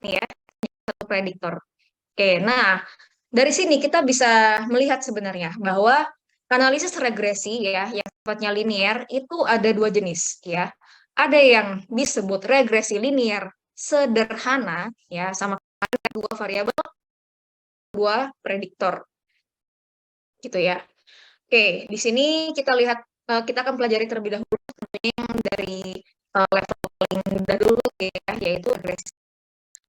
nih ya, satu prediktor. Oke, nah dari sini kita bisa melihat sebenarnya bahwa analisis regresi ya yang sifatnya linear itu ada dua jenis ya. Ada yang disebut regresi linear sederhana ya sama dua variabel, dua prediktor gitu ya. Oke, di sini kita lihat kita akan pelajari terlebih dahulu yang dari level paling mudah dulu ya, yaitu regresi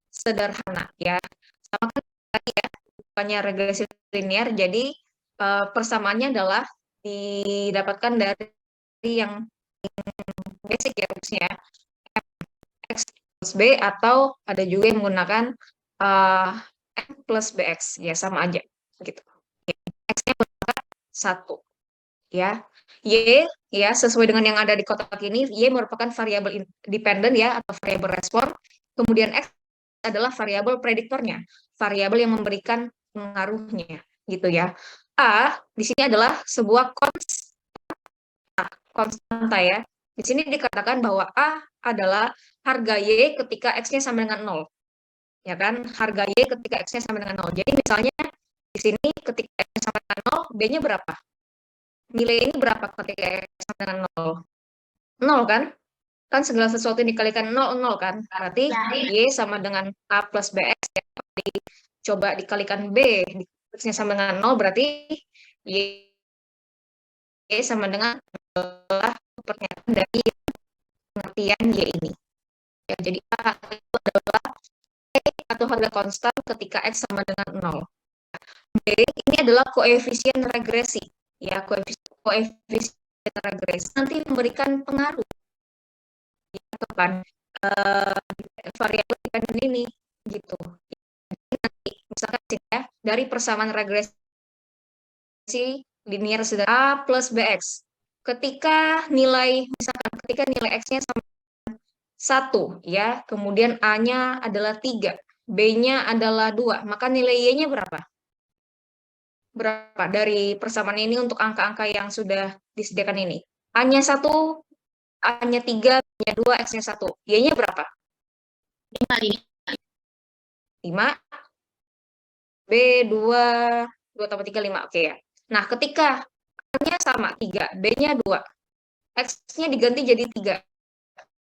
sederhana ya. Sama kan tadi ya, bukannya regresi linear, jadi persamaannya adalah didapatkan dari yang basic ya harusnya x plus b atau ada juga yang menggunakan uh, m plus bx ya sama aja gitu. X-nya satu ya. Y ya sesuai dengan yang ada di kotak ini, Y merupakan variabel dependen ya atau variabel respon. Kemudian X adalah variabel prediktornya, variabel yang memberikan pengaruhnya gitu ya. A di sini adalah sebuah konstanta ya. Di sini dikatakan bahwa A adalah harga Y ketika X-nya sama dengan 0. Ya kan? Harga Y ketika X-nya sama dengan 0. Jadi misalnya di sini ketika X-nya sama dengan 0, B-nya berapa? Nilai ini berapa ketika X sama dengan 0? 0 kan? Kan segala sesuatu yang dikalikan 0, 0 kan? Berarti Y sama dengan A plus BX ya. Coba dikalikan B, X-nya sama dengan 0, berarti Y sama dengan pernyataan dari pengertian Y ini. Ya, jadi A itu adalah atau harga konstan ketika X sama dengan 0. B ini adalah koefisien regresi. Ya, koefisien regresi nanti memberikan pengaruh ya, kepada variabel dependen ini gitu. Jadi nanti misalkan ya, dari persamaan regresi linear sederhana A plus BX. Ketika nilai X-nya sama 1 ya, kemudian A-nya adalah 3, B-nya adalah 2, maka nilai Y-nya berapa? Berapa dari persamaan ini untuk angka-angka yang sudah disediakan ini? A-nya 1, A-nya 3, B-nya 2, X-nya 1. Y-nya berapa? 5, B 2, 2 tambah 3, 5. Oke ya. Nah, ketika A-nya sama 3, B-nya 2, X-nya diganti jadi 3,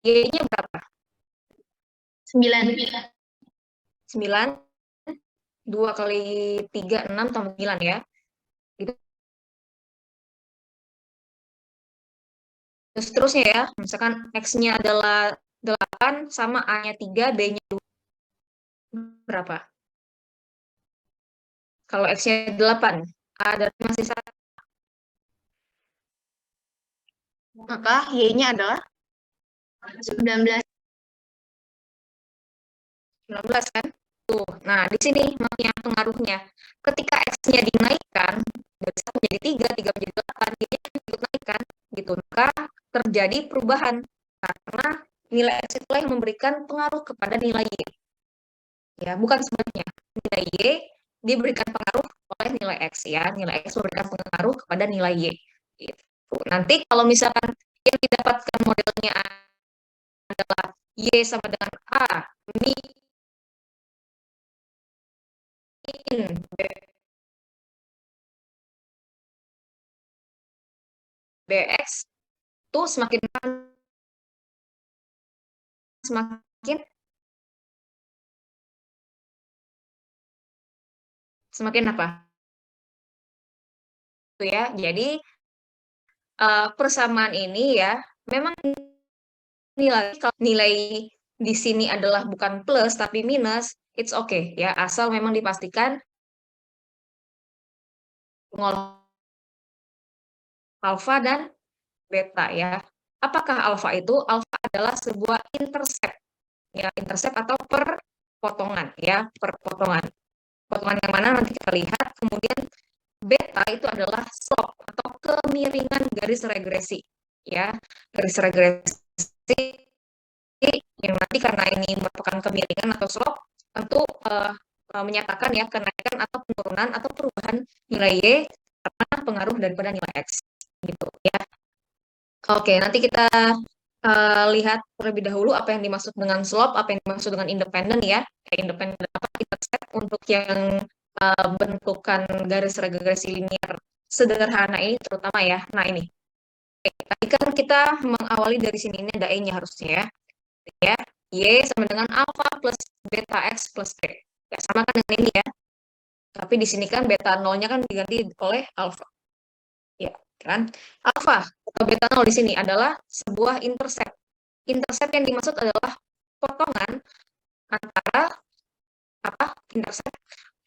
Y-nya berapa? 9. 9, 2 kali 3, 6 tambah 9 ya. Itu terus seterusnya ya. Misalkan X-nya adalah 8 sama A-nya 3, B-nya 2. Berapa? Kalau X-nya 8, A dan masih 1, maka Y-nya adalah 19. 19 kan? Tuh. Nah, di sini makanya pengaruhnya. Ketika X-nya dinaikkan, dari 1 menjadi 3, 3 menjadi 8, Y-nya ikut naik kan? Gitu. Maka terjadi perubahan. Karena nilai X itulah yang memberikan pengaruh kepada nilai Y. Ya, bukan sebaliknya. Nilai Y diberikan pengaruh oleh nilai X ya. Nilai X memberikan pengaruh kepada nilai Y. Gitu. Nanti kalau misalkan yang didapatkan modelnya adalah Y sama dengan A min BX tuh semakin semakin apa? Tuh ya. Jadi persamaan ini ya memang kalau nilai di sini adalah bukan plus tapi minus, it's okay ya, asal memang dipastikan mengolah alfa dan beta ya. Apakah alfa itu? Alfa adalah sebuah intercept ya, intercept atau perpotongan ya, perpotongan. Potongan yang mana nanti kita lihat. Kemudian beta itu adalah slope atau kemiringan garis regresi ya. Garis regresi yang nanti karena ini merupakan kemiringan atau slope tentu menyatakan ya kenaikan atau penurunan atau perubahan nilai Y karena pengaruh daripada nilai X gitu ya. Oke, nanti kita lihat terlebih dahulu apa yang dimaksud dengan slope, apa yang dimaksud dengan independen ya. Independen apa? Intercept untuk yang bentukan garis regresi linear sederhana ini terutama ya. Nah ini, tadi kan kita mengawali dari sini, ini ada E-nya harusnya ya. Ya, Y sama dengan alpha plus beta X plus B. Ya, sama kan dengan ini ya. Tapi di sini kan beta nolnya kan diganti oleh alpha. Ya, kan? Alpha atau beta nol di sini adalah sebuah intercept. Intercept yang dimaksud adalah potongan antara apa? Intercept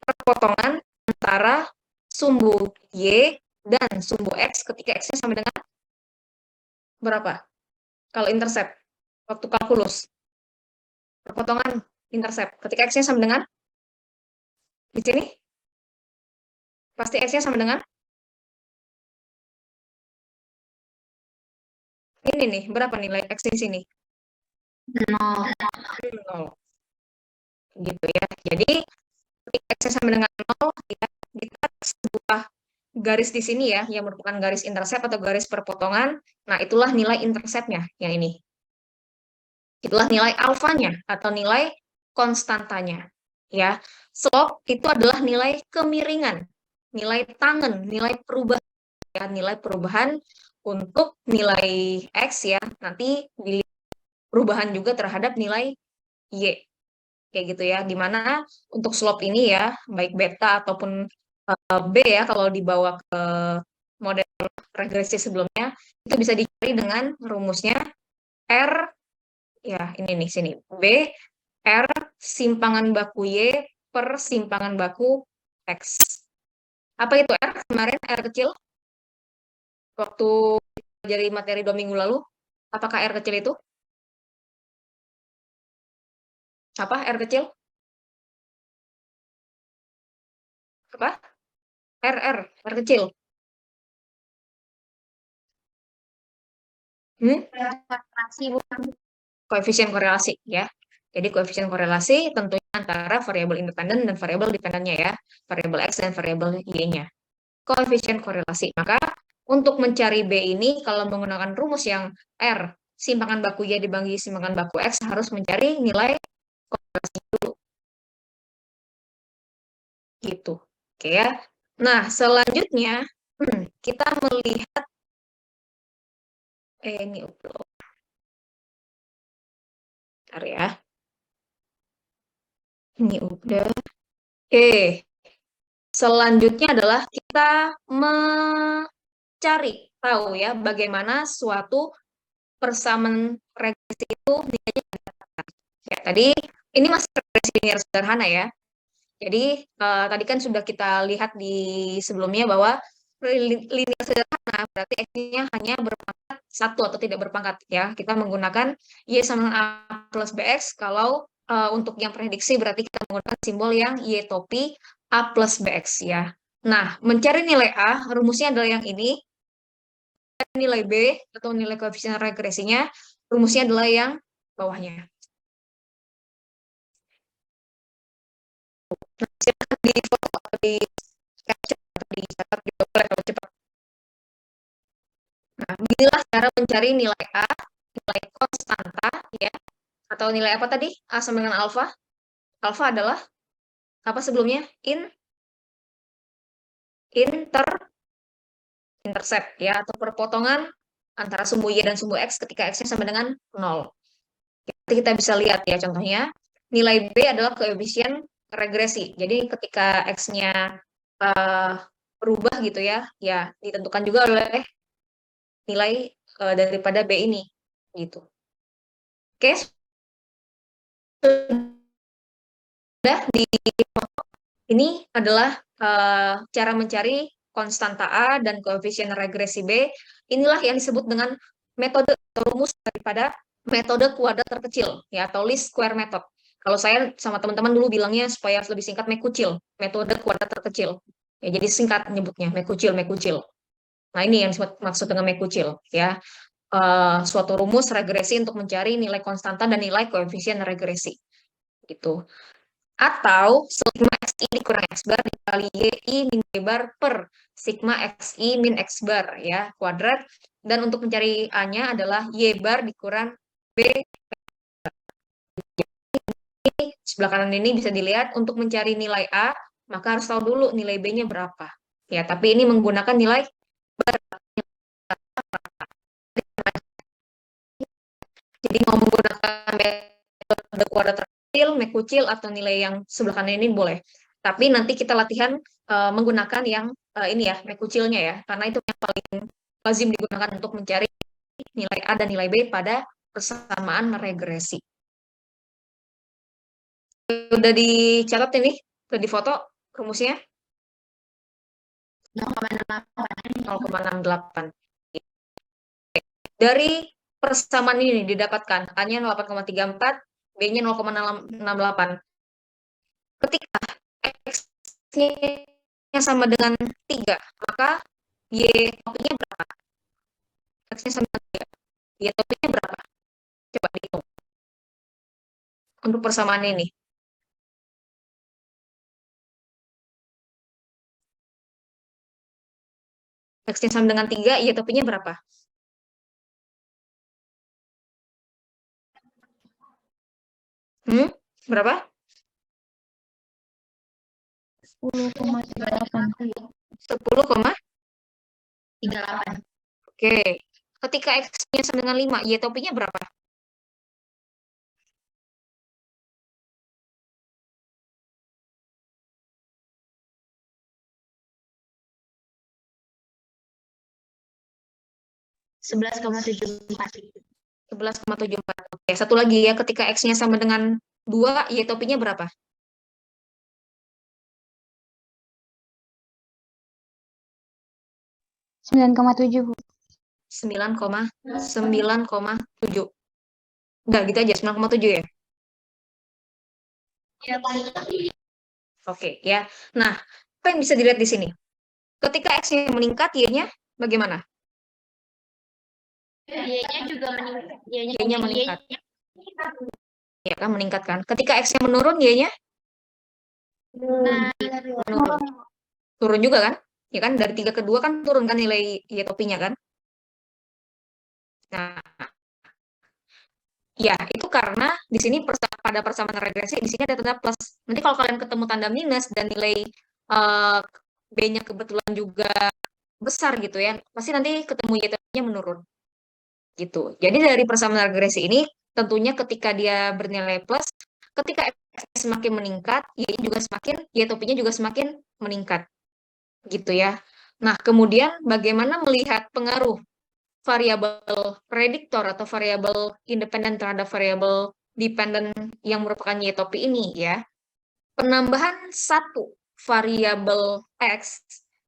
perpotongan antara sumbu Y dan sumbu X ketika X-nya sama dengan berapa? Kalau intercept waktu kalkulus, perpotongan intercept ketika X-nya sama dengan di sini pasti X-nya sama dengan ini nih, berapa nilai X di sini? 0. 0. Gitu ya. Jadi ketika X-nya sama dengan 0, ya, kita sebuah garis di sini ya, yang merupakan garis intercept atau garis perpotongan. Nah, itulah nilai interceptnya yang ini. Itulah nilai alfanya atau nilai konstantanya. Ya, slope itu adalah nilai kemiringan, nilai tangen, nilai perubahan, ya, nilai perubahan untuk nilai X ya. Nanti perubahan juga terhadap nilai Y. Kayak gitu ya. Dimana untuk slope ini ya, baik beta ataupun B ya, kalau dibawa ke model regresi sebelumnya, itu bisa dicari dengan rumusnya R, ya ini nih, sini. B, R simpangan baku Y per simpangan baku X. Apa itu R kemarin, R kecil? Waktu jadi materi 2 minggu lalu, apakah R kecil itu? Apa R kecil? Apa? R kecil. Hmm? Relasi, Bu. Koefisien korelasi ya. Jadi koefisien korelasi tentunya antara variabel independen dan variabel dependennya ya, variabel X dan variabel Y-nya. Koefisien korelasi. Maka untuk mencari B ini kalau menggunakan rumus yang R simpangan baku Y dibagi simpangan baku X harus mencari nilai korelasi dulu. Gitu. Oke ya. Nah, selanjutnya kita melihat ini upload. Bentar ya. Ini udah. Oke. Selanjutnya adalah kita mencari tahu ya bagaimana suatu persamaan regresi itu nilainya. Ya, tadi ini masih regresi linear sederhana ya. Jadi tadi kan sudah kita lihat di sebelumnya bahwa linear sederhana berarti x-nya hanya berpangkat 1 atau tidak berpangkat ya. Kita menggunakan y sama dengan a plus bx. Kalau untuk yang prediksi berarti kita menggunakan simbol yang y topi a plus bx ya. Nah, mencari nilai a rumusnya adalah yang ini. Nilai b atau nilai koefisien regresinya rumusnya adalah yang bawahnya. Nah, silakan di foto atau di capture atau dicatat di kalau cepat. Nah, beginilah cara mencari nilai A, nilai konstanta, ya. Atau nilai apa tadi? A sama dengan alfa. Alfa adalah apa sebelumnya? Intercept, ya. Atau perpotongan antara sumbu Y dan sumbu X ketika X-nya sama dengan 0. Jadi kita bisa lihat ya contohnya. Nilai B adalah koefisien regresi. Jadi ketika X-nya berubah gitu ya, ya ditentukan juga oleh nilai daripada B ini. Gitu. Oke, sudah di ini adalah cara mencari konstanta A dan koefisien regresi B. Inilah yang disebut dengan metode atau rumus daripada metode kuadrat terkecil ya atau least square method. Kalau saya sama teman-teman dulu bilangnya supaya lebih singkat mekucil, metode kuadrat terkecil. Ya, jadi singkat menyebutnya mekucil, mekucil. Nah, ini yang disebut maksud dengan mekucil ya. Suatu rumus regresi untuk mencari nilai konstanta dan nilai koefisien regresi. Gitu. Atau sigma xi dikurang x bar dikali yi min y bar per sigma xi min x bar ya kuadrat Dan untuk mencari A-nya adalah Y bar dikurang B. Sebelah kanan ini bisa dilihat untuk mencari nilai A, maka harus tahu dulu nilai B-nya berapa. Ya, tapi ini menggunakan nilai, jadi mau menggunakan metode kuadrat kecil, mekucil, atau nilai yang sebelah kanan ini boleh. Tapi nanti kita latihan menggunakan yang ini ya, mekucilnya ya, karena itu yang paling lazim digunakan untuk mencari nilai A dan nilai B pada persamaan regresi. Udah dicatat ini, udah difoto rumusnya 0,68. Dari persamaan ini didapatkan A-nya 8,34, B-nya 0,68. Ketika X-nya sama dengan 3, maka Y topinya berapa? X-nya sama dengan 3. Y topinya berapa? Coba dihitung. Untuk persamaan ini. X-nya sama dengan 3, Y topinya berapa? Berapa? 10,38. 10,38. Oke. Ketika X-nya sama dengan 5, Y topinya berapa? 11,74. 11,74. Oke, satu lagi ya, ketika X-nya sama dengan 2, Y topinya berapa? 9,7, Bu. 9,9,7. Udah gitu aja, 9,7 ya? Ya, Oke, ya. Nah, apa yang bisa dilihat di sini? Ketika X-nya meningkat, Y-nya bagaimana? Y-nya juga meningkat. Y-nya meningkat. Ya kan, meningkat kan? Ketika X-nya menurun, Y-nya menurun. Turun juga kan? Ya kan, dari 3 ke 2 kan turun kan nilai Y topinya kan? Nah, ya, itu karena di sini pada persamaan regresi, di sini ada tanda plus. Nanti kalau kalian ketemu tanda minus dan nilai eh, B-nya kebetulan juga besar gitu ya, pasti nanti ketemu Y-nya menurun. Gitu. Jadi dari persamaan regresi ini, tentunya ketika dia bernilai plus, ketika X semakin meningkat, Y topinya juga semakin meningkat. Gitu ya. Nah, kemudian bagaimana melihat pengaruh variabel prediktor atau variabel independen terhadap variabel dependen yang merupakan Y topi ini ya. Penambahan satu variabel X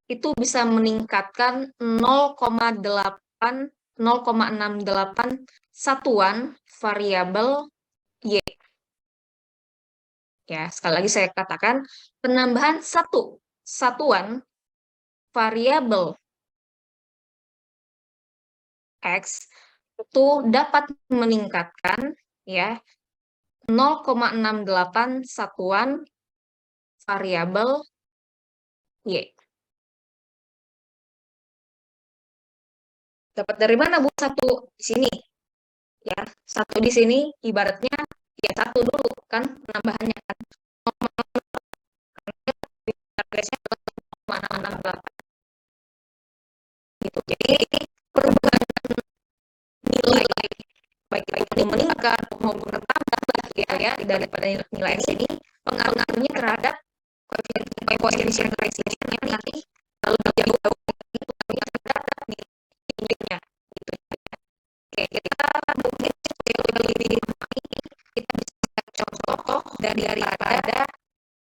itu bisa meningkatkan 0,68 satuan variabel Y. Ya, sekali lagi saya katakan penambahan satu satuan variabel X itu dapat meningkatkan ya 0,68 satuan variabel Y. Dapat dari mana Bu? Satu di sini. Ya, satu di sini ibaratnya ya satu dulu kan penambahannya kan. Biasanya 0,668 gitu. Jadi perubahan nilai baik itu meningkat maupun bertambah ya daripada nilai X ini pengaruhnya terhadap koefisien yang nanti lebih jauh nilainya gitu. Oke, kita mungkin supaya lebih memahami kita bisa contoh daripada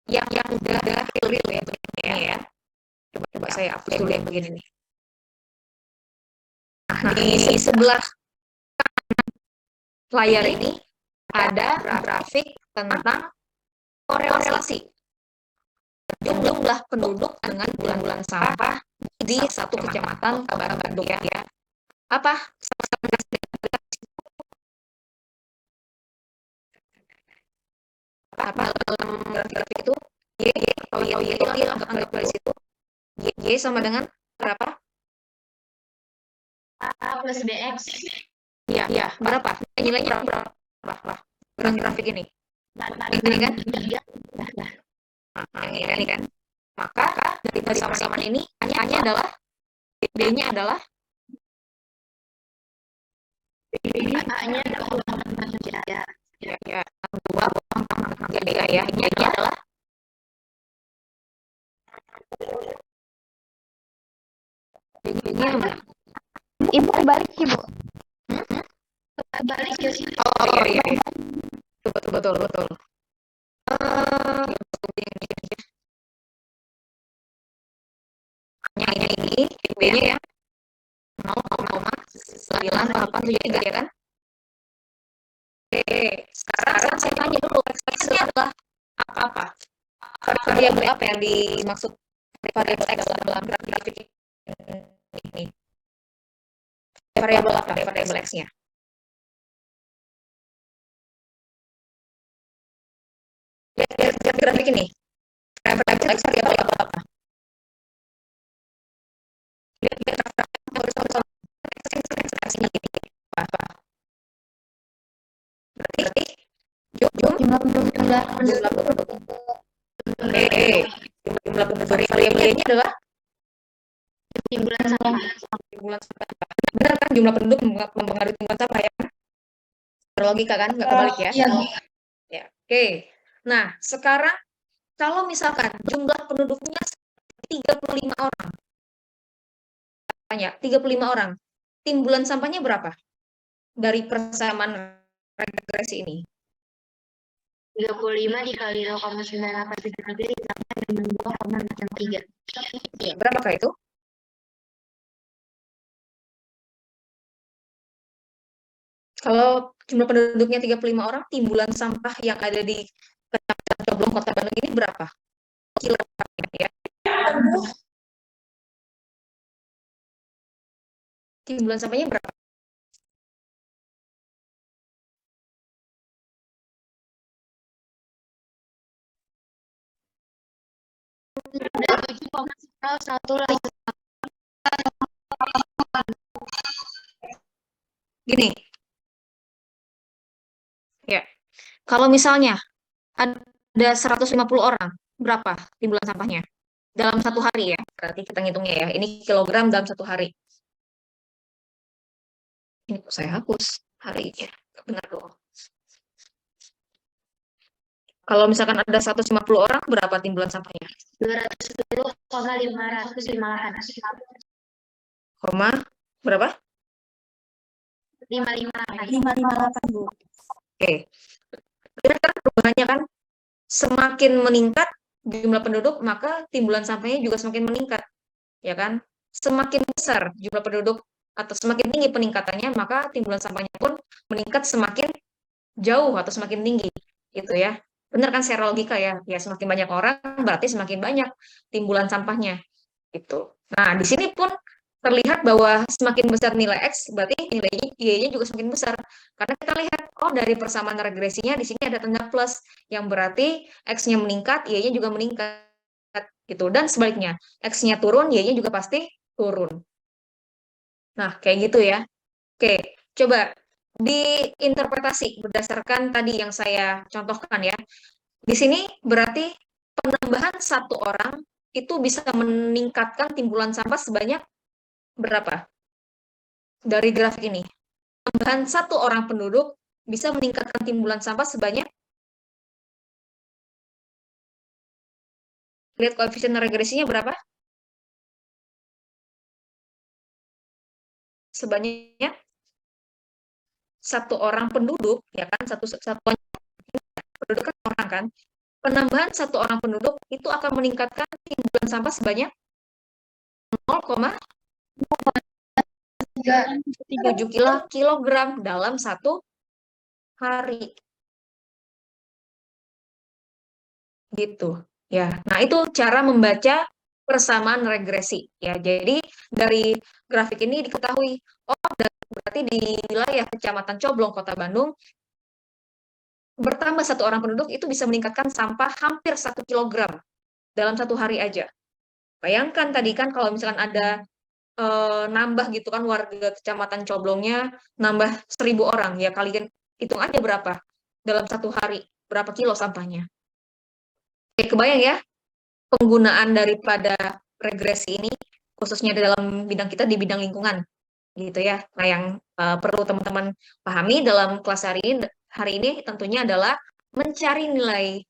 yang udah real ya begini ya. Coba saya hapus dulu yang begini nih. Nah, di sebelah layar ini ada grafik tentang korelasi jumlah penduduk dengan bulan-bulan sampah di satu kecamatan Kabar Bandung ya. Apa? Apa dalam grafik itu? Y anggap dari situ. Y sama dengan berapa? plus BX. Ya, berapa? Nilainya berapa? Grafik ini. Ini kan? Nah, ini kan. Maka dari persamaan ini hanya adalah B-nya adalah A-nya 2,3. ya 2,3 ya. Ini adalah B-nya Ibu balik sih, Bu. Balik ya sih. Oh iya. Betul. Hanya ini B-nya ya 0,983 ya kan? Oke, sekarang saya tanya dulu, X-nya adalah apa? Variabel apa yang dimaksud variabel X dalam grafik ini? Variabel apa? Variabel X-nya? Lihat grafik ini. Variabel X variabel apa? Lihat X-nya gini. Apa? Berarti Jumlah penduduk. jumlah penduduk. Oke, jumlah penduduk variabelnya adalah Timbulan sampah. timbulan sampah. Benar kan jumlah penduduk mempengaruhi timbulan sampah ya? Berlogika kan, nggak kebalik ya? Iya. Ya, oke. Nah, sekarang kalau misalkan jumlah penduduknya 35 orang, tanya 35 orang, timbulan sampahnya berapa? Dari persamaan regresi ini. 35 dikali 0,9873 ditambah dengan 2,63. Ya, berapakah itu? Kalau jumlah penduduknya 35 orang, timbulan sampah yang ada di Kecamatan Coblong, Kota Bandung ini berapa? Kilogram ya. Timbulan sampahnya berapa? Satu lagi. Gini, ya. Kalau misalnya ada 150 orang, berapa timbulan sampahnya? Dalam satu hari ya, berarti kita ngitungnya ya. Ini kilogram dalam satu hari. Ini saya hapus harinya. Benar dong. Kalau misalkan ada 150 orang, berapa timbulan sampahnya? 210,558. Koma, berapa? 558, Bu. Oke. Lihat kan perubahannya kan? Semakin meningkat jumlah penduduk, maka timbulan sampahnya juga semakin meningkat. Ya kan? Semakin besar jumlah penduduk atau semakin tinggi peningkatannya, maka timbulan sampahnya pun meningkat semakin jauh atau semakin tinggi. Gitu ya. Benar kan secara logika ya? Ya semakin banyak orang berarti semakin banyak timbulan sampahnya. Gitu. Nah, di sini pun terlihat bahwa semakin besar nilai X, berarti nilai Y-nya juga semakin besar. Karena kita lihat, oh dari persamaan regresinya di sini ada tanda plus, yang berarti X-nya meningkat, Y-nya juga meningkat. Gitu. Dan sebaliknya, X-nya turun, Y-nya juga pasti turun. Nah, kayak gitu ya. Oke, coba diinterpretasi berdasarkan tadi yang saya contohkan ya. Di sini berarti penambahan satu orang itu bisa meningkatkan timbulan sampah sebanyak berapa? Dari grafik ini. Tambahan satu orang penduduk bisa meningkatkan timbulan sampah sebanyak, lihat koefisien regresinya berapa? Sebanyak satu orang penduduk, ya kan? Satuan penduduk kan orang kan? Penambahan satu orang penduduk itu akan meningkatkan timbulan sampah sebanyak 0,7 kilogram dalam satu hari. Gitu ya. Nah, itu cara membaca persamaan regresi ya. Jadi dari grafik ini diketahui, oh berarti di wilayah Kecamatan Coblong, Kota Bandung, bertambah satu orang penduduk itu bisa meningkatkan sampah hampir 1 kilogram dalam satu hari aja. Bayangkan tadi kan kalau misalkan ada nambah gitu kan warga Kecamatan Coblongnya nambah 1.000 orang, ya kalian hitung aja berapa dalam satu hari, berapa kilo sampahnya. Oke, kebayang ya penggunaan daripada regresi ini khususnya dalam bidang kita di bidang lingkungan gitu ya. Nah, yang perlu teman-teman pahami dalam kelas hari ini tentunya adalah mencari nilai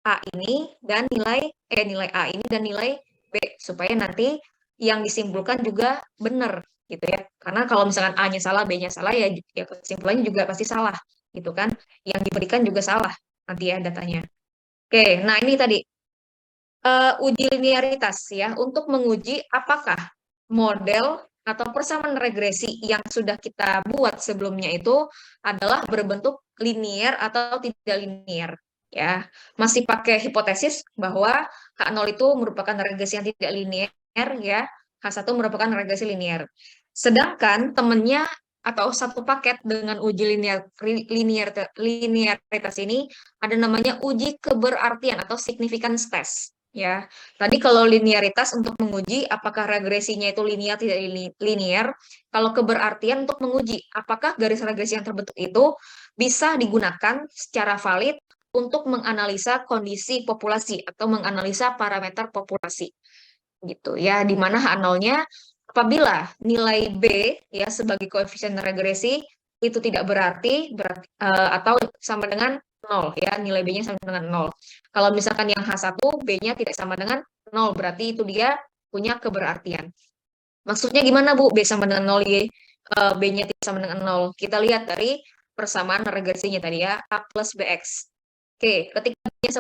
A ini dan nilai A ini dan nilai B supaya nanti yang disimpulkan juga benar gitu ya. Karena kalau misalkan A-nya salah, B-nya salah ya, ya kesimpulannya juga pasti salah gitu kan. Yang diberikan juga salah nanti ya datanya. Oke, nah ini tadi uji linearitas ya untuk menguji apakah model atau persamaan regresi yang sudah kita buat sebelumnya itu adalah berbentuk linear atau tidak linear ya. Masih pakai hipotesis bahwa H0 itu merupakan regresi yang tidak linear ya, H1 merupakan regresi linear. Sedangkan temennya atau satu paket dengan uji linearitas ini ada namanya uji keberartian atau significance test ya. Tadi kalau linearitas untuk menguji apakah regresinya itu linear tidak linear, kalau keberartian untuk menguji apakah garis regresi yang terbentuk itu bisa digunakan secara valid untuk menganalisa kondisi populasi atau menganalisa parameter populasi gitu ya, di mana H0-nya apabila nilai B ya sebagai koefisien regresi itu tidak berarti atau sama dengan 0 ya, nilai B-nya sama dengan 0. Kalau misalkan yang H1 B-nya tidak sama dengan 0 berarti itu dia punya keberartian. Maksudnya gimana Bu? B sama dengan 0 Y, B-nya tidak sama dengan 0. Kita lihat dari persamaan regresinya tadi ya, A plus BX. Oke, ketika B-nya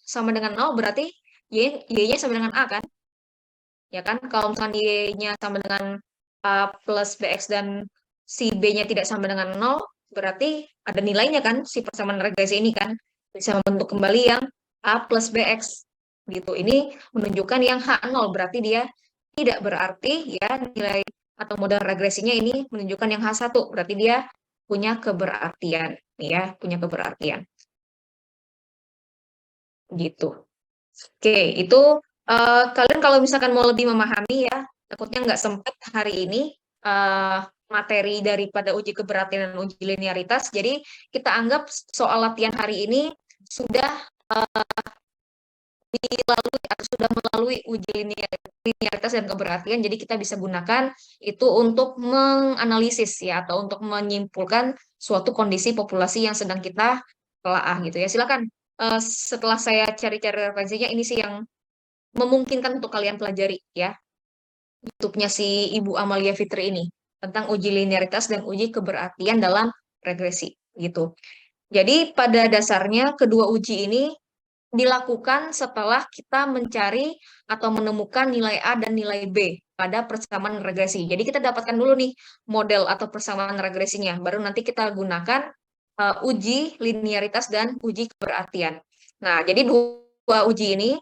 sama dengan 0 berarti Y-nya sama dengan A kan? Ya kan, kalau misalnya Y-nya sama dengan A plus BX dan si B-nya tidak sama dengan 0, berarti ada nilainya kan, si persamaan regresi ini kan, bisa membentuk kembali yang A plus BX. Gitu. Ini menunjukkan yang H0, berarti dia tidak berarti ya nilai atau model regresinya ini menunjukkan yang H1, berarti dia punya keberartian. Ya, punya keberartian. Gitu. Oke, itu kalian kalau misalkan mau lebih memahami ya, takutnya nggak sempat hari ini materi daripada uji keberatan dan uji linearitas. Jadi kita anggap soal latihan hari ini sudah dilalui atau sudah melalui uji linearitas dan keberartian. Jadi kita bisa gunakan itu untuk menganalisis ya atau untuk menyimpulkan suatu kondisi populasi yang sedang kita telaah gitu ya. Silakan setelah saya cari-cari referensinya ini sih yang memungkinkan untuk kalian pelajari ya. YouTube-nya si Ibu Amalia Fitri ini tentang uji linearitas dan uji keberartian dalam regresi gitu. Jadi pada dasarnya kedua uji ini dilakukan setelah kita mencari atau menemukan nilai A dan nilai B pada persamaan regresi. Jadi kita dapatkan dulu nih model atau persamaan regresinya, baru nanti kita gunakan uji linearitas dan uji keberartian. Nah, jadi dua uji ini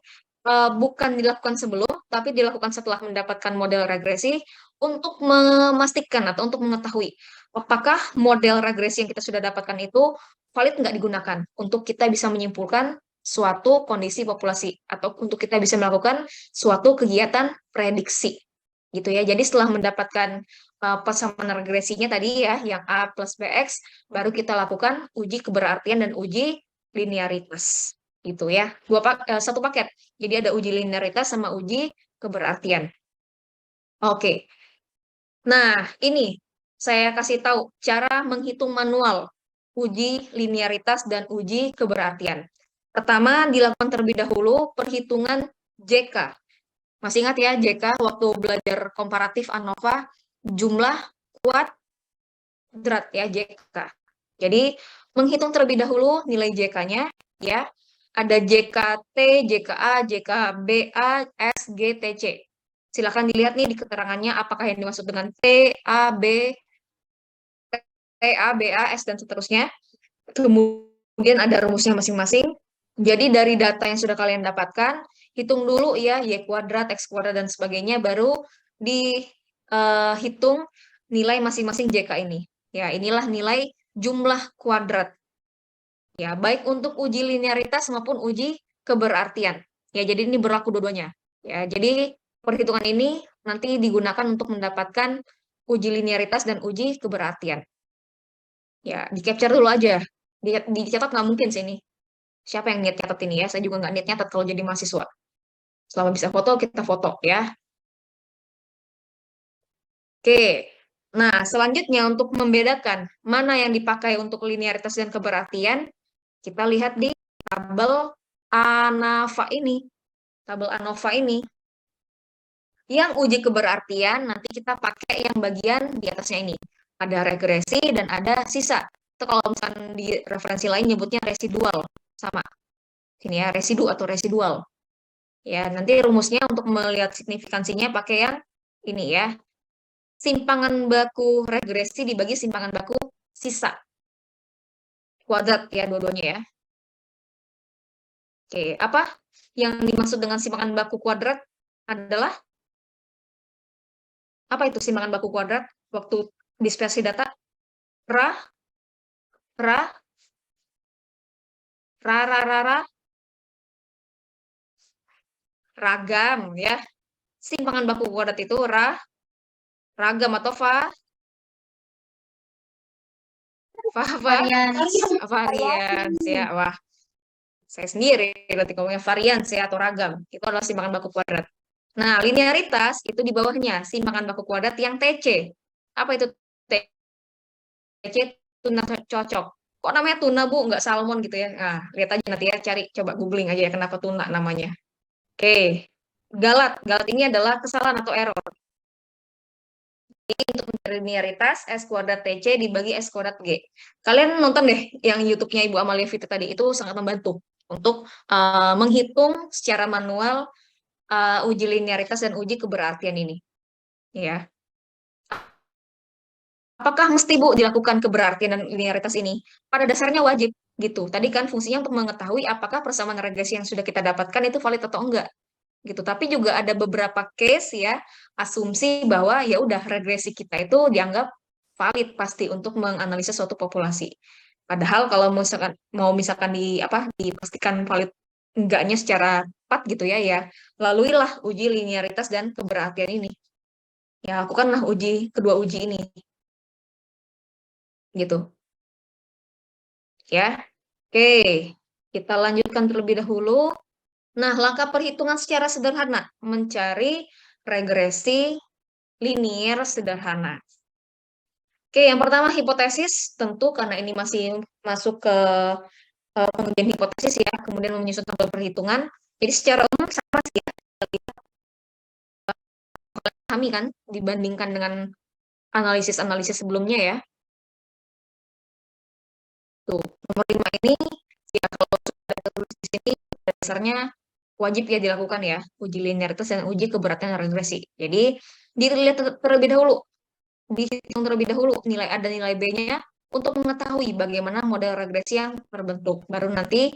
bukan dilakukan sebelum, tapi dilakukan setelah mendapatkan model regresi untuk memastikan atau untuk mengetahui apakah model regresi yang kita sudah dapatkan itu valid nggak digunakan untuk kita bisa menyimpulkan suatu kondisi populasi atau untuk kita bisa melakukan suatu kegiatan prediksi gitu ya. Jadi setelah mendapatkan persamaan regresinya tadi ya yang A plus BX baru kita lakukan uji keberartian dan uji linearitas gitu ya. Satu paket. Jadi ada uji linearitas sama uji keberartian. Oke. Nah, ini saya kasih tahu cara menghitung manual uji linearitas dan uji keberartian. Pertama, dilakukan terlebih dahulu perhitungan JK. Masih ingat ya JK waktu belajar komparatif ANOVA, jumlah kuadrat ya JK. Jadi, menghitung terlebih dahulu nilai JK-nya ya. Ada JKT, JKA, JKBA, S, G, TC. Silakan dilihat nih di keterangannya apakah yang dimaksud dengan T, A, B, T, A, B, A, S, dan seterusnya. Kemudian ada rumusnya masing-masing. Jadi dari data yang sudah kalian dapatkan, hitung dulu ya Y kuadrat, X kuadrat, dan sebagainya, baru dihitung nilai masing-masing JK ini. Ya, inilah nilai jumlah kuadrat. Ya, baik untuk uji linearitas maupun uji keberartian. Ya, jadi ini berlaku dua-duanya. Ya, jadi perhitungan ini nanti digunakan untuk mendapatkan uji linearitas dan uji keberartian. Ya, di-capture dulu aja. Dicatat nggak mungkin sih ini. Siapa yang niat catat ini ya? Saya juga nggak niat nyatat kalau jadi mahasiswa. Selama bisa foto, kita foto ya. Oke. Nah, selanjutnya untuk membedakan mana yang dipakai untuk linearitas dan keberartian, kita lihat di tabel ANAVA ini. Tabel ANOVA ini. Yang uji keberartian nanti kita pakai yang bagian di atasnya ini. Ada regresi dan ada sisa. Itu kalau misalnya di referensi lain nyebutnya residual. Sama. Sini ya, residu atau residual. Ya, nanti rumusnya untuk melihat signifikansinya pakai yang ini ya. Simpangan baku regresi dibagi simpangan baku sisa. Kuadrat ya dua-duanya ya. Oke, apa yang dimaksud dengan simpangan baku kuadrat adalah apa itu simpangan baku kuadrat waktu dispersi data? Ra, ra, ra, ragam ya. Simpangan baku kuadrat itu ragam atau Varian. varians ya. Wah, saya sendiri berarti ngomongnya varians ya atau ragam. Itu adalah simpangan baku kuadrat. Nah, linearitas itu di bawahnya simpangan baku kuadrat yang TC. Apa itu TC? Tuna cocok. Kok namanya tuna, Bu? Nggak salmon gitu ya? Nah, lihat aja nanti ya, cari coba googling aja ya kenapa tuna namanya. Oke. Galat. Galat ini adalah kesalahan atau error. Untuk mencari linearitas S kuadrat TC dibagi S kuadrat G. Kalian nonton deh yang YouTube-nya Ibu Amalia Fitri tadi, itu sangat membantu untuk menghitung secara manual uji linearitas dan uji keberartian ini. Ya. Apakah mesti Bu dilakukan keberartian dan linearitas ini? Pada dasarnya wajib gitu. Tadi kan fungsinya untuk mengetahui apakah persamaan regresi yang sudah kita dapatkan itu valid atau enggak gitu. Tapi juga ada beberapa case ya, asumsi bahwa ya udah regresi kita itu dianggap valid pasti untuk menganalisa suatu populasi. Padahal kalau misalkan dipastikan valid enggaknya secara tepat gitu ya, ya laluilah uji linearitas dan keberartian ini. Ya lakukanlah kedua uji ini gitu ya. Oke, kita lanjutkan terlebih dahulu. Nah, langkah perhitungan secara sederhana mencari regresi linier sederhana. Oke, yang pertama hipotesis, tentu karena ini masih masuk ke pengujian hipotesis ya, kemudian menyusun tabel perhitungan. Jadi secara umum sama sih ya, kami kan dibandingkan dengan analisis-analisis sebelumnya ya. Tuh, nomor 5 ini ya kalau sudah tertulis di sini dasarnya wajib ya dilakukan ya, uji linearitas dan uji keberatan regresi. Jadi dilihat terlebih dahulu, dihitung terlebih dahulu nilai A dan nilai B-nya untuk mengetahui bagaimana model regresi yang terbentuk. Baru nanti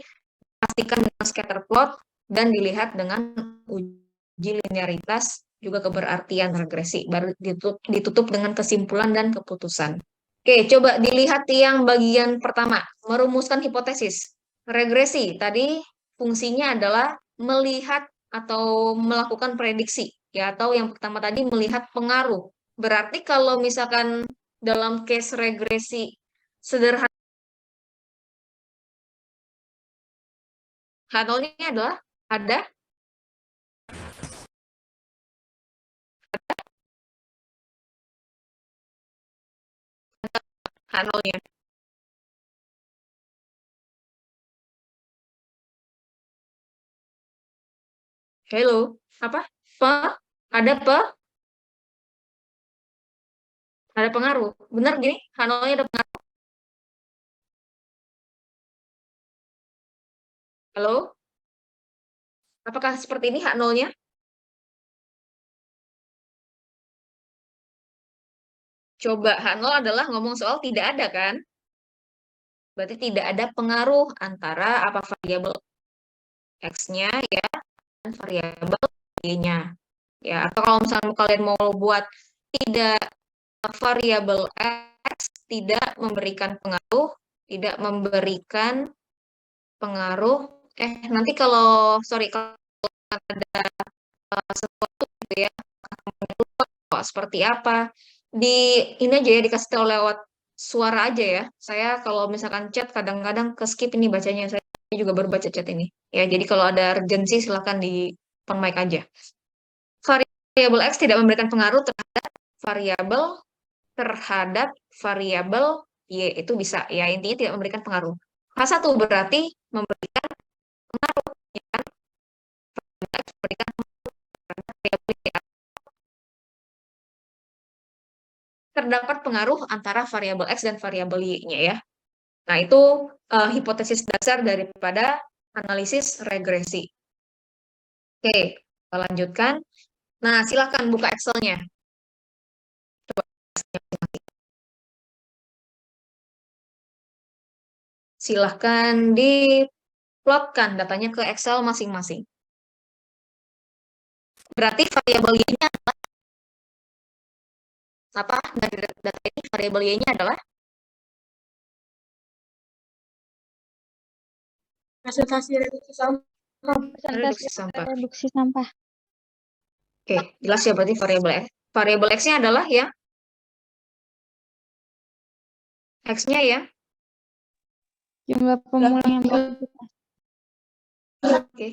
pastikan dengan scatter plot dan dilihat dengan uji linearitas juga keberartian regresi. Baru ditutup dengan kesimpulan dan keputusan. Oke, coba dilihat yang bagian pertama, merumuskan hipotesis. Regresi, tadi fungsinya adalah melihat atau melakukan prediksi, ya, atau yang pertama tadi melihat pengaruh. Berarti kalau misalkan dalam case regresi sederhana, H0-nya adalah ada H0-nya. Hello, apa? Ada ada pengaruh. Benar gini, H0-nya ada pengaruh. Halo? Apakah seperti ini H0-nya? Coba H0 adalah ngomong soal tidak ada kan? Berarti tidak ada pengaruh antara apa variabel X-nya ya dan variabel Y-nya. Ya, atau kalau misalnya kalian mau buat tidak variabel X tidak memberikan pengaruh, tidak memberikan pengaruh. Nanti kalau sorry kalau ada sesuatu gitu ya, seperti apa. Ini aja ya, dikasih tahu lewat suara aja ya. Saya kalau misalkan chat kadang-kadang ke skip ini bacanya. Saya juga baru baca chat ini. Ya, jadi kalau ada urgensi silakan di open mic aja. Variabel X tidak memberikan pengaruh terhadap terhadap variabel Y, itu bisa ya, intinya tidak memberikan pengaruh. H1 berarti memberikan pengaruh, ya kan? Memberikan variabel Y. Terdapat pengaruh antara variabel X dan variabel Y-nya ya. Nah, itu hipotesis dasar daripada analisis regresi. Oke, kita lanjutkan. Nah, silakan buka Excel-nya. Silahkan diplotkan datanya ke Excel masing-masing. Berarti variabel Y-nya apa? Dari data ini variabel Y-nya adalah Presentasi reduksi sampah. reduksi sampah. Reduksi sampah. Oke, jelas ya berarti variabel X. Variabel X-nya adalah ya X-nya ya. Jumlah pemulang yang beraktivitas. Oke.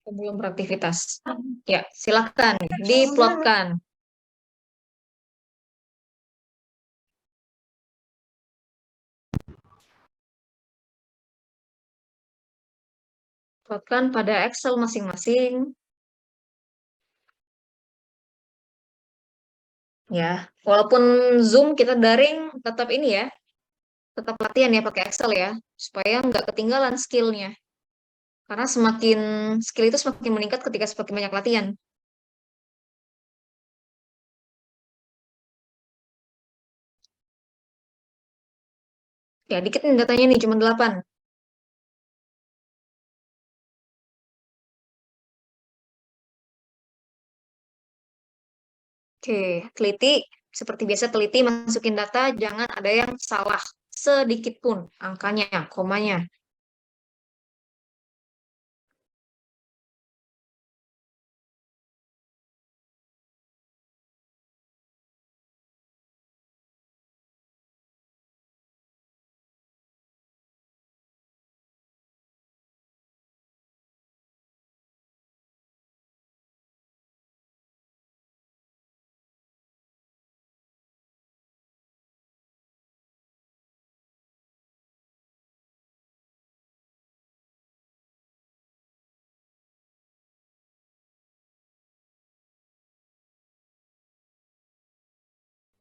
Belum beraktivitas. Ya, silakan diplotkan. Plotkan pada Excel masing-masing. Ya, walaupun Zoom kita daring, tetap ini ya, tetap latihan ya pakai Excel ya, supaya nggak ketinggalan skillnya. Karena semakin skill itu semakin meningkat ketika semakin banyak latihan. Ya, dikit nih datanya nih, cuma 8. Oke, teliti. Seperti biasa teliti, masukin data, jangan ada yang salah sedikit pun angkanya, komanya.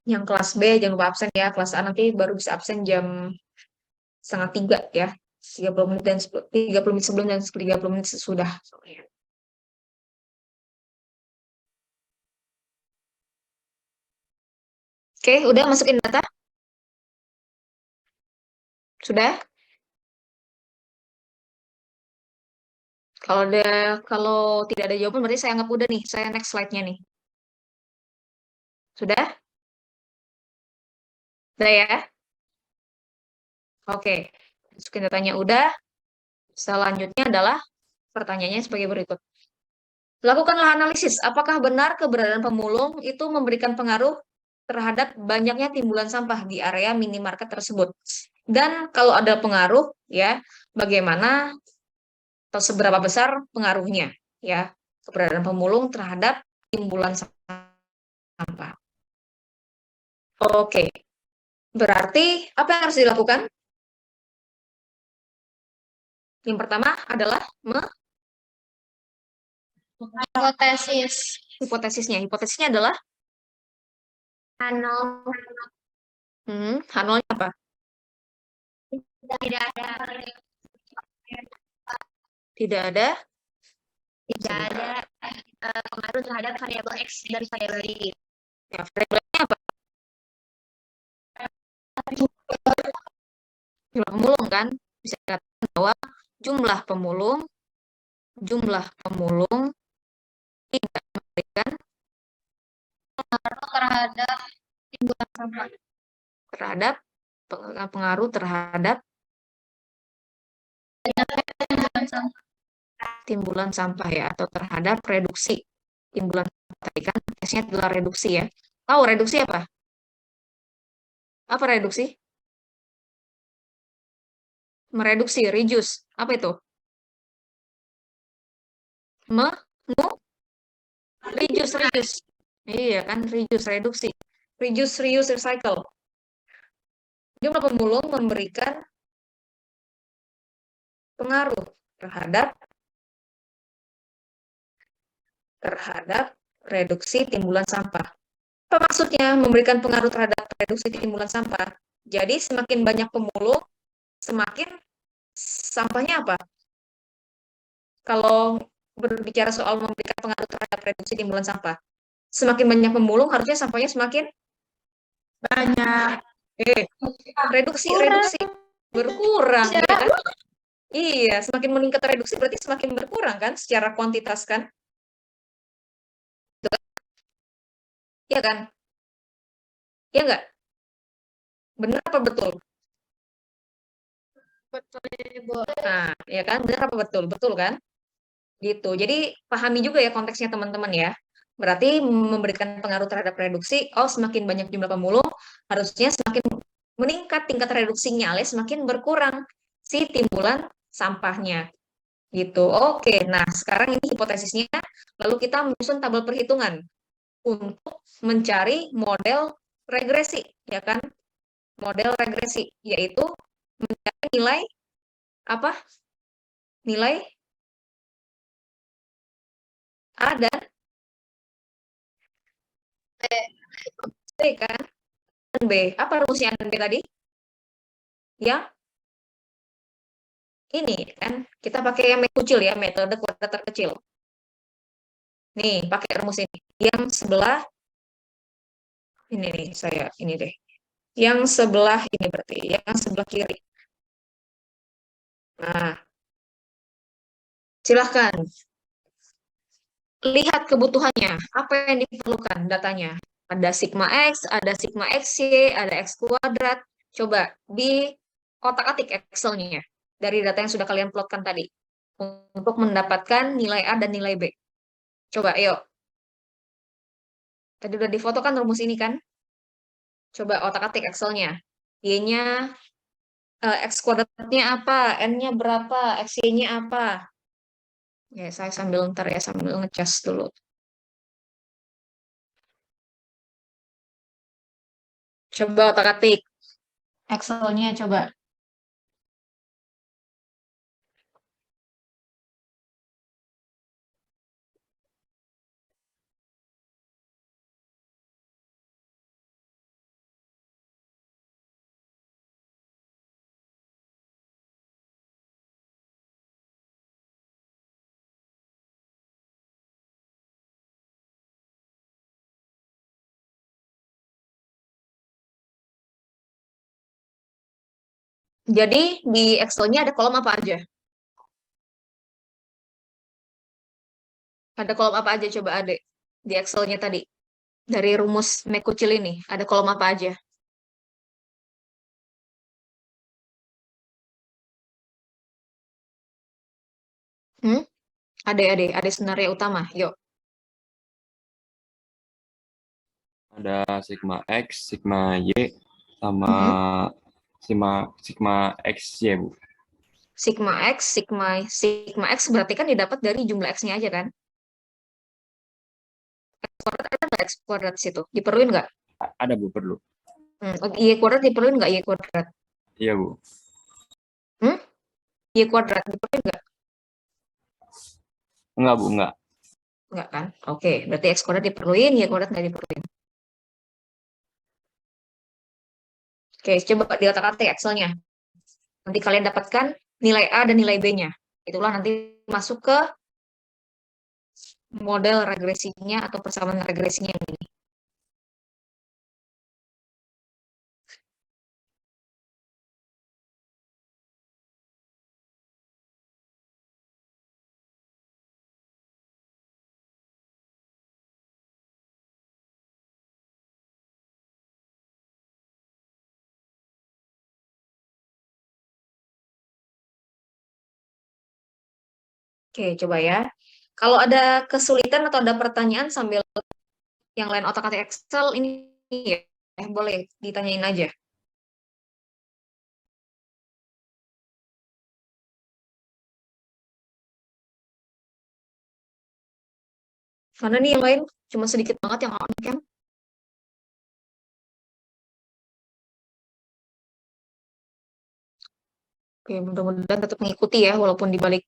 Yang kelas B jangan lupa absen ya, kelas A nanti baru bisa absen jam 2:30 ya, 30 menit dan 30 menit sebelum dan 30 menit sesudah. Oke, udah masukin data? Sudah? Kalau tidak ada jawaban berarti saya anggap udah nih, saya next slide-nya nih. Sudah? Udah ya? Oke. Masukin datanya udah. Selanjutnya adalah pertanyaannya sebagai berikut. Lakukanlah analisis, apakah benar keberadaan pemulung itu memberikan pengaruh terhadap banyaknya timbulan sampah di area minimarket tersebut. Dan kalau ada pengaruh, ya, bagaimana atau seberapa besar pengaruhnya, ya, keberadaan pemulung terhadap timbulan sampah. Oke, berarti apa yang harus dilakukan? Yang pertama adalah Hipotesis. hipotesisnya. Hipotesisnya adalah H0 apa? Tidak ada. Tidak ada Tidak ada pengaruh terhadap variabel X dari variabel Y. ya, variabelnya apa? Jumlah pemulung kan? Bisa dikatakan bahwa jumlah pemulung tidak memberikan Terhadap timbulan sampah. terhadap pengaruh terhadap timbulan sampah ya, atau terhadap reduksi timbulan tadi kan tesnya adalah reduksi ya. Tahu reduksi apa? Apa reduksi? Mereduksi, reduce. Apa itu? Me, mu, reduce, reduce. Iya kan, reduce, reduksi. Reduce, reuse, recycle. Jumlah pemulung memberikan pengaruh terhadap terhadap reduksi timbulan sampah. Apa maksudnya memberikan pengaruh terhadap reduksi timbulan sampah? Jadi semakin banyak pemulung, semakin sampahnya apa? Kalau berbicara soal memberikan pengaruh terhadap reduksi timbulan sampah, semakin banyak pemulung harusnya sampahnya semakin banyak. Eh, reduksi, Kurang. reduksi berkurang, ya kan? Iya, semakin meningkat reduksi berarti semakin berkurang kan secara kuantitas kan? Iya kan? Iya nggak? Benar apa betul? Betul, Bu. Nah, ya kan? Benar apa betul? Betul kan? Gitu. Jadi pahami juga ya konteksnya teman-teman ya. Berarti memberikan pengaruh terhadap reduksi, oh semakin banyak jumlah pemulung, harusnya semakin meningkat tingkat reduksinya, alias semakin berkurang si timbulan sampahnya. Gitu. Oke, nah sekarang ini hipotesisnya, lalu kita menyusun tabel perhitungan untuk mencari model regresi, ya kan? Model regresi, yaitu mencari nilai apa? Nilai A dan B kan? Dan B. Apa rumusnya A dan B tadi? Ya, ini kan kita pakai yang kecil ya, metode kuadrat terkecil. Nih, pakai rumus ini. Yang sebelah ini nih saya ini deh. Yang sebelah ini berarti yang sebelah kiri. Nah, silahkan lihat kebutuhannya. Apa yang diperlukan datanya? Ada sigma X, ada sigma XY, ada X kuadrat. Coba di otak-atik Excel-nya dari data yang sudah kalian plotkan tadi untuk mendapatkan nilai A dan nilai B. Coba, yuk. Tadi udah difoto kan rumus ini kan? Coba otak-atik Excel-nya. Y-nya, X kuadratnya apa? N-nya berapa? XY-nya apa? Ya, saya sambil ntar ya, sambil ngecas dulu. Coba otak-atik Excel-nya coba. Jadi di Excel-nya ada kolom apa aja? Ada kolom apa aja coba adek di Excel-nya tadi? Dari rumus Mekucil ini, ada kolom apa aja? Hmm? Ada skenario utama. Yuk. Ada sigma X, sigma Y, sama Hmm? sigma sigma XY, Bu. Sigma X, Sigma X berarti kan didapat dari jumlah X-nya aja kan? X kuadrat ada nggak X kuadrat di situ? Diperluin nggak? Ada, Bu, perlu. Y kuadrat diperluin nggak Y kuadrat? Iya, Bu. Hmm? Y kuadrat diperluin nggak? Enggak, Bu, enggak. Nggak kan? Oke, berarti X kuadrat diperluin, Y kuadrat nggak diperluin. Oke, coba di otak-atik Excel-nya. Nanti kalian dapatkan nilai A dan nilai B-nya. Itulah nanti masuk ke model regresinya atau persamaan regresinya yang ini. Oke, coba ya. Kalau ada kesulitan atau ada pertanyaan sambil yang lain otak-atik Excel ini ya, boleh ditanyain aja. Karena nih yang lain cuma sedikit banget yang on cam. Oke, mudah-mudahan tetap mengikuti ya, walaupun di balik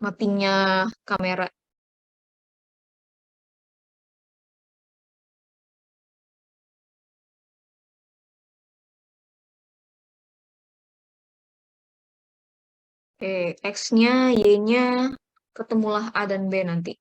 matinya kamera. Oke, X-nya, Y-nya, ketemulah A dan B nanti.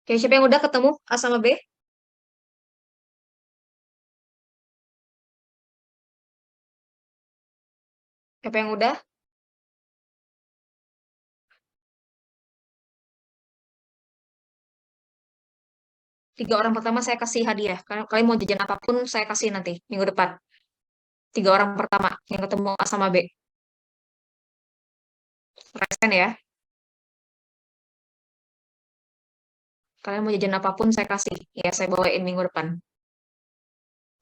Oke, siapa yang udah ketemu A sama B? Siapa yang udah? Tiga orang pertama saya kasih hadiah. Kalian mau jajan apapun, saya kasih nanti, minggu depan. Tiga orang pertama yang ketemu A sama B. Present ya. Kalian mau jajan apapun, saya kasih. Ya, saya bawain minggu depan.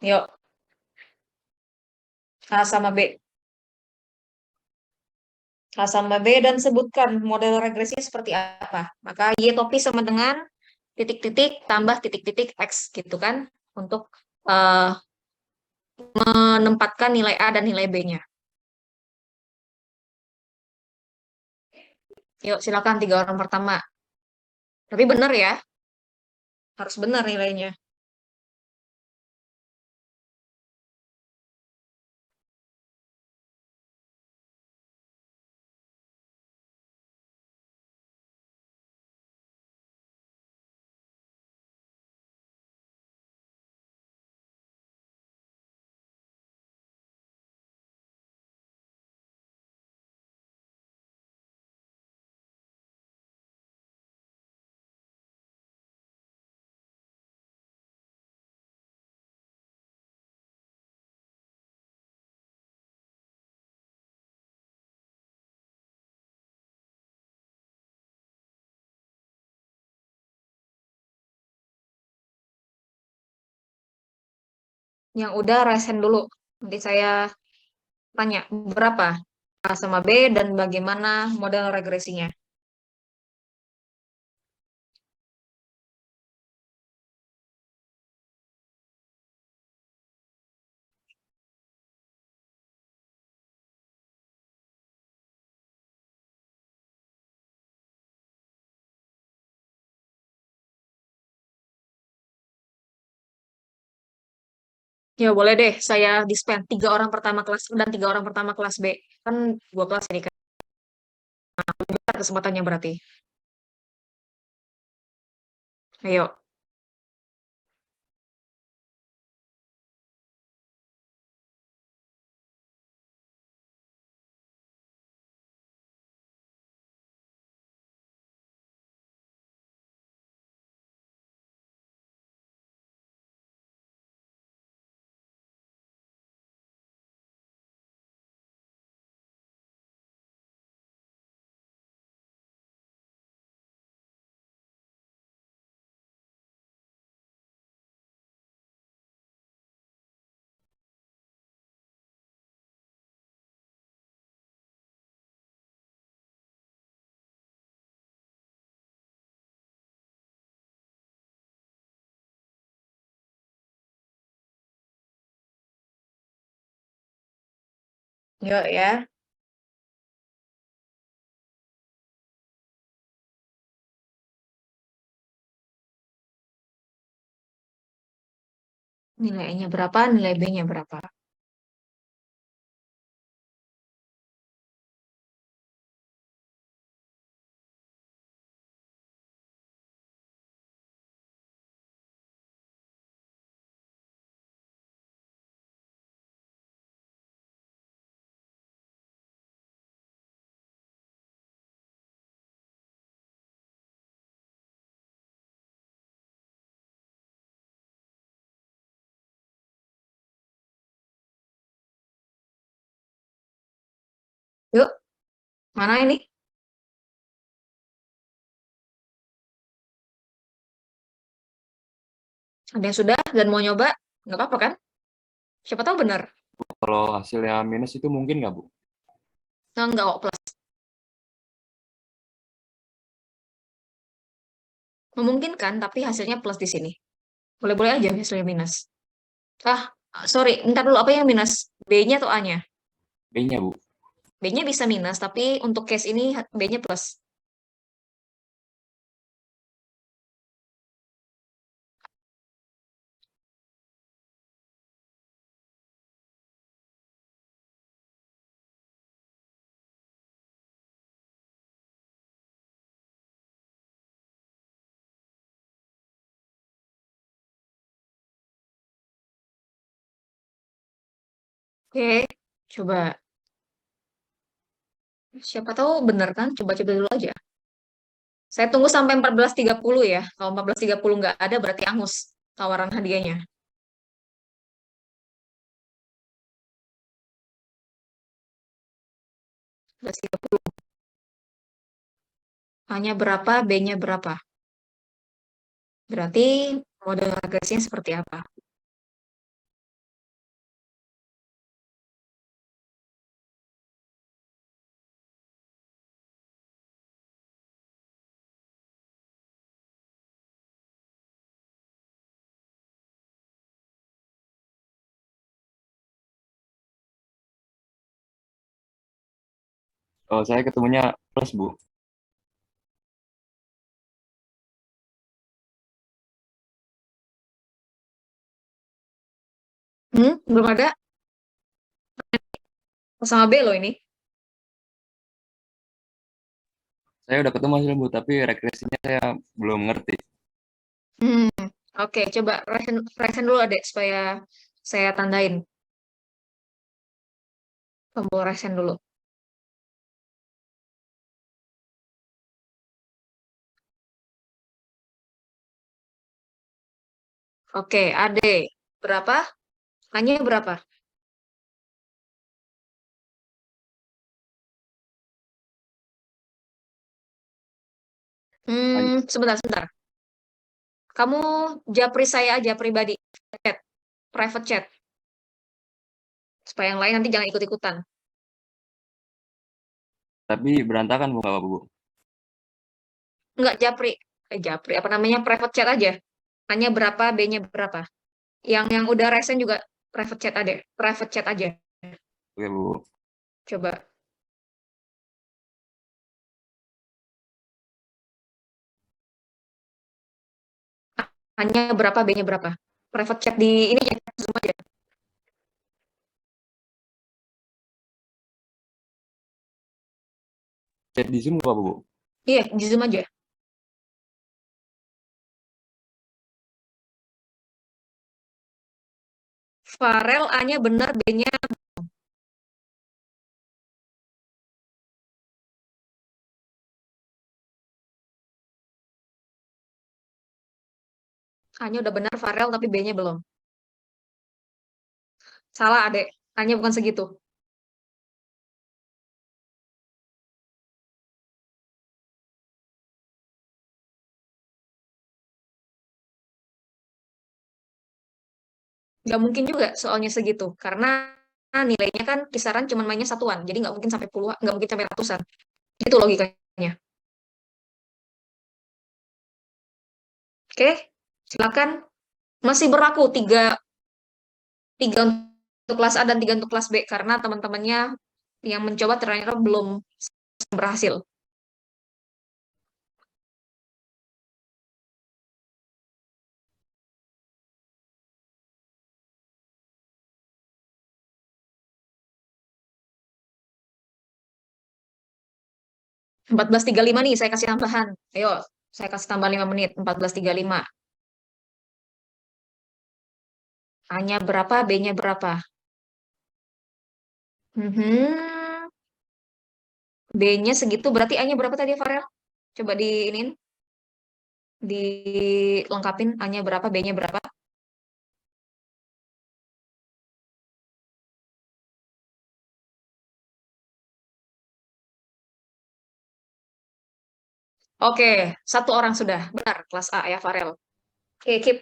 Yuk, A sama B. A sama B dan sebutkan model regresinya seperti apa. Maka Y topi sama dengan titik-titik tambah titik-titik X gitu kan. Untuk eh, menempatkan nilai A dan nilai B-nya. Yuk, silakan tiga orang pertama. Tapi benar ya, harus benar nilainya. Yang udah resen dulu. Nanti saya tanya berapa A sama B dan bagaimana model regresinya. Ya boleh deh, saya dispen tiga orang pertama kelas A dan tiga orang pertama kelas B. Kan dua kelas ini kan kesempatannya berarti. Ayo. Yuk ya. Nilai A-nya berapa, nilai B-nya berapa. Yuk, mana ini? Ada yang sudah dan mau nyoba? Nggak apa-apa kan? Siapa tahu benar. Kalau hasilnya minus itu mungkin nggak, Bu? Nggak kok plus. Memungkinkan, tapi hasilnya plus di sini. Boleh-boleh aja hasilnya minus. Ah, sorry, ntar dulu apa yang minus? B-nya atau A-nya? B-nya, Bu. B-nya bisa minus, tapi untuk case ini B-nya plus. Oke, coba. Siapa tahu benar kan? Coba-coba dulu aja. Saya tunggu sampai 14.30 ya. Kalau 14.30 nggak ada, berarti angus tawaran hadiahnya. 14.30. A-nya berapa, B-nya berapa. Berarti model regresinya seperti apa? Kalau saya ketemunya plus, Bu. Belum ada sama B loh ini. Saya udah ketemu hasil, Bu, tapi regresinya saya belum ngerti. Hmm, oke, coba resen dulu adek supaya saya tandain tombol resen dulu. Oke, adek berapa? A-nya berapa? Sebentar, sebentar. Kamu japri saya aja pribadi, chat, private chat, supaya yang lain nanti jangan ikut-ikutan. Tapi berantakan, Bu, nggak apa-apa, Bu. Enggak japri, japri apa namanya private chat aja. A-nya berapa, B-nya berapa? Yang udah resen juga private chat ada, private chat aja. Oke, Bu. Coba. A-nya berapa, B-nya berapa? Private chat di ini ya, Zoom aja. Chat di Zoom nggak apa-apa, Bu? Iya, di Zoom aja. Farel A-nya benar, B-nya A-nya udah benar Farel tapi B-nya belum. Salah, Adek. A-nya bukan segitu. Nggak mungkin juga soalnya segitu. Karena nilainya kan kisaran cuma mainnya satuan. Jadi nggak mungkin sampai puluhan, nggak mungkin sampai ratusan. Itu logikanya. Oke, silakan. Masih berlaku tiga untuk kelas A dan tiga untuk kelas B. Karena teman-temannya yang mencoba ternyata belum berhasil. 14.35 nih, saya kasih tambahan. Ayo, saya kasih tambah 5 menit. 14.35. A-nya berapa, B-nya berapa? Mhm. B-nya segitu, berarti A-nya berapa tadi, Farel? Coba dilengkapin. A-nya berapa, B-nya berapa? Oke, satu orang sudah. Benar, kelas A ya, Farel. Oke, keep.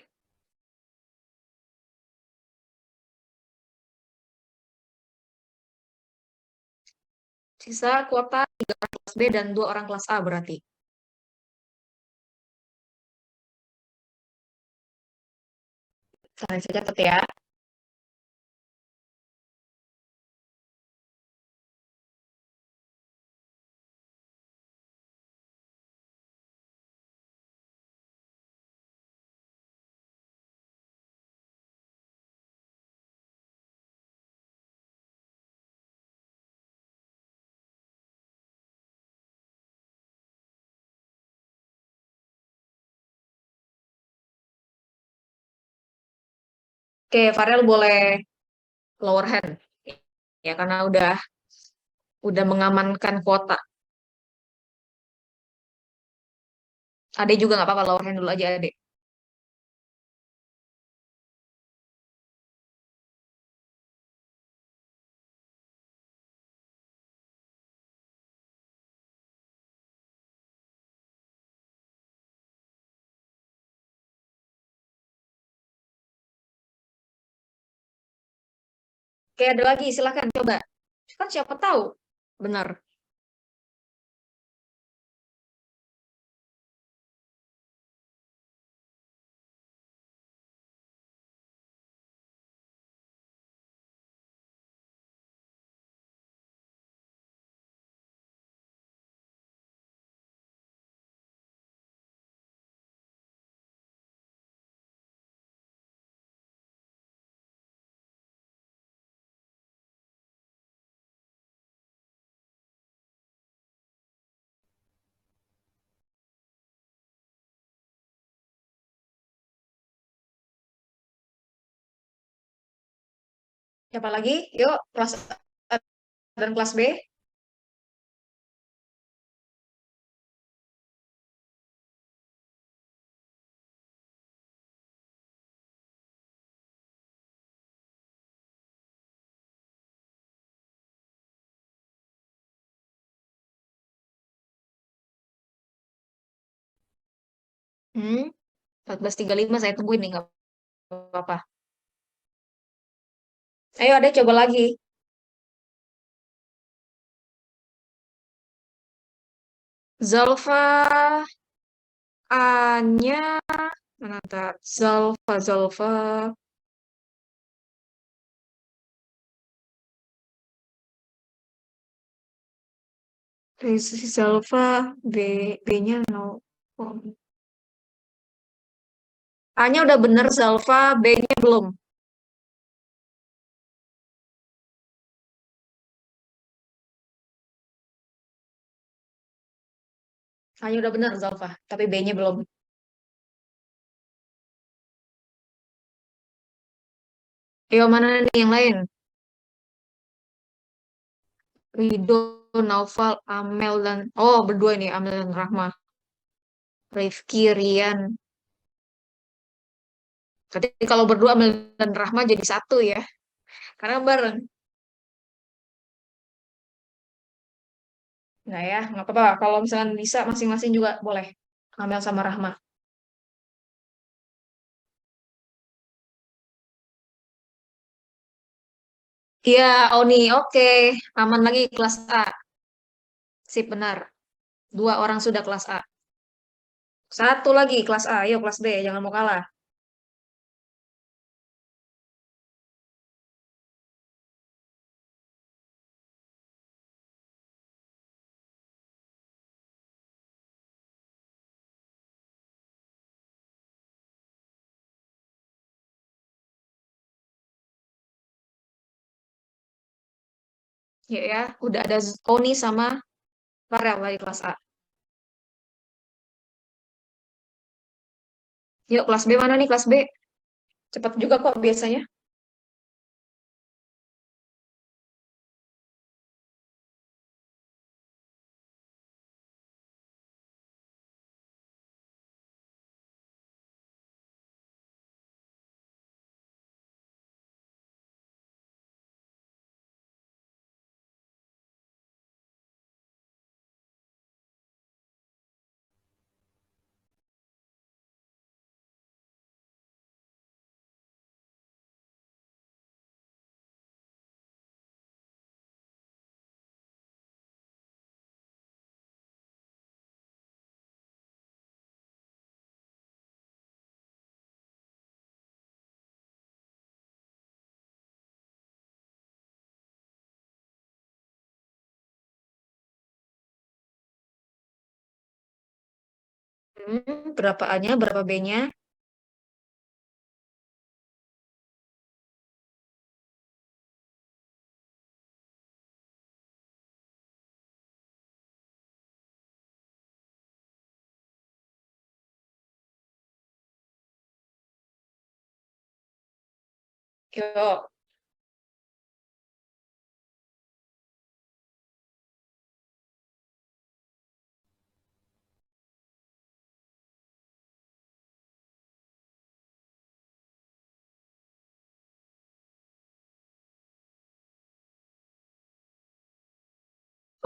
Sisa kuota 3 orang kelas B dan 2 orang kelas A berarti. Saya catat ya. Oke, Farel boleh lower hand. Ya, karena udah mengamankan kuota. Ade juga nggak apa-apa, lower hand dulu aja, Ade. Oke, ada lagi, silahkan coba. Kan siapa tahu. Benar. Siapa lagi? Yuk, kelas A dan kelas B. Hmm, 14.35 saya tungguin nih, nggak apa-apa. Ayo, ada coba lagi. Zalfa A-nya mana ntar? Zalfa. Rizky Zalfa B-nya no. Oh. A-nya udah bener Zalfa, B-nya belum. A-nya udah bener Zalfa, tapi B-nya belum. Ayo mana nih yang lain? Rido, Naufal, Amel dan oh berdua nih Amel dan Rahma. Rifki, Rian. Tapi kalau berdua Amel dan Rahma jadi satu ya, karena bareng. Nggak ya, nggak apa-apa. Kalau misalnya bisa masing-masing juga boleh. Amel sama Rahma. Iya, Oni, oke. Aman lagi kelas A. Sip, benar. Dua orang sudah kelas A. Satu lagi kelas A. Ayo kelas B, jangan mau kalah. Ya, ya. Udah ada Oni sama Farel dari kelas A. Yuk, kelas B mana nih, kelas B? Cepat juga kok biasanya. Berapa A-nya, berapa B-nya? Yuk.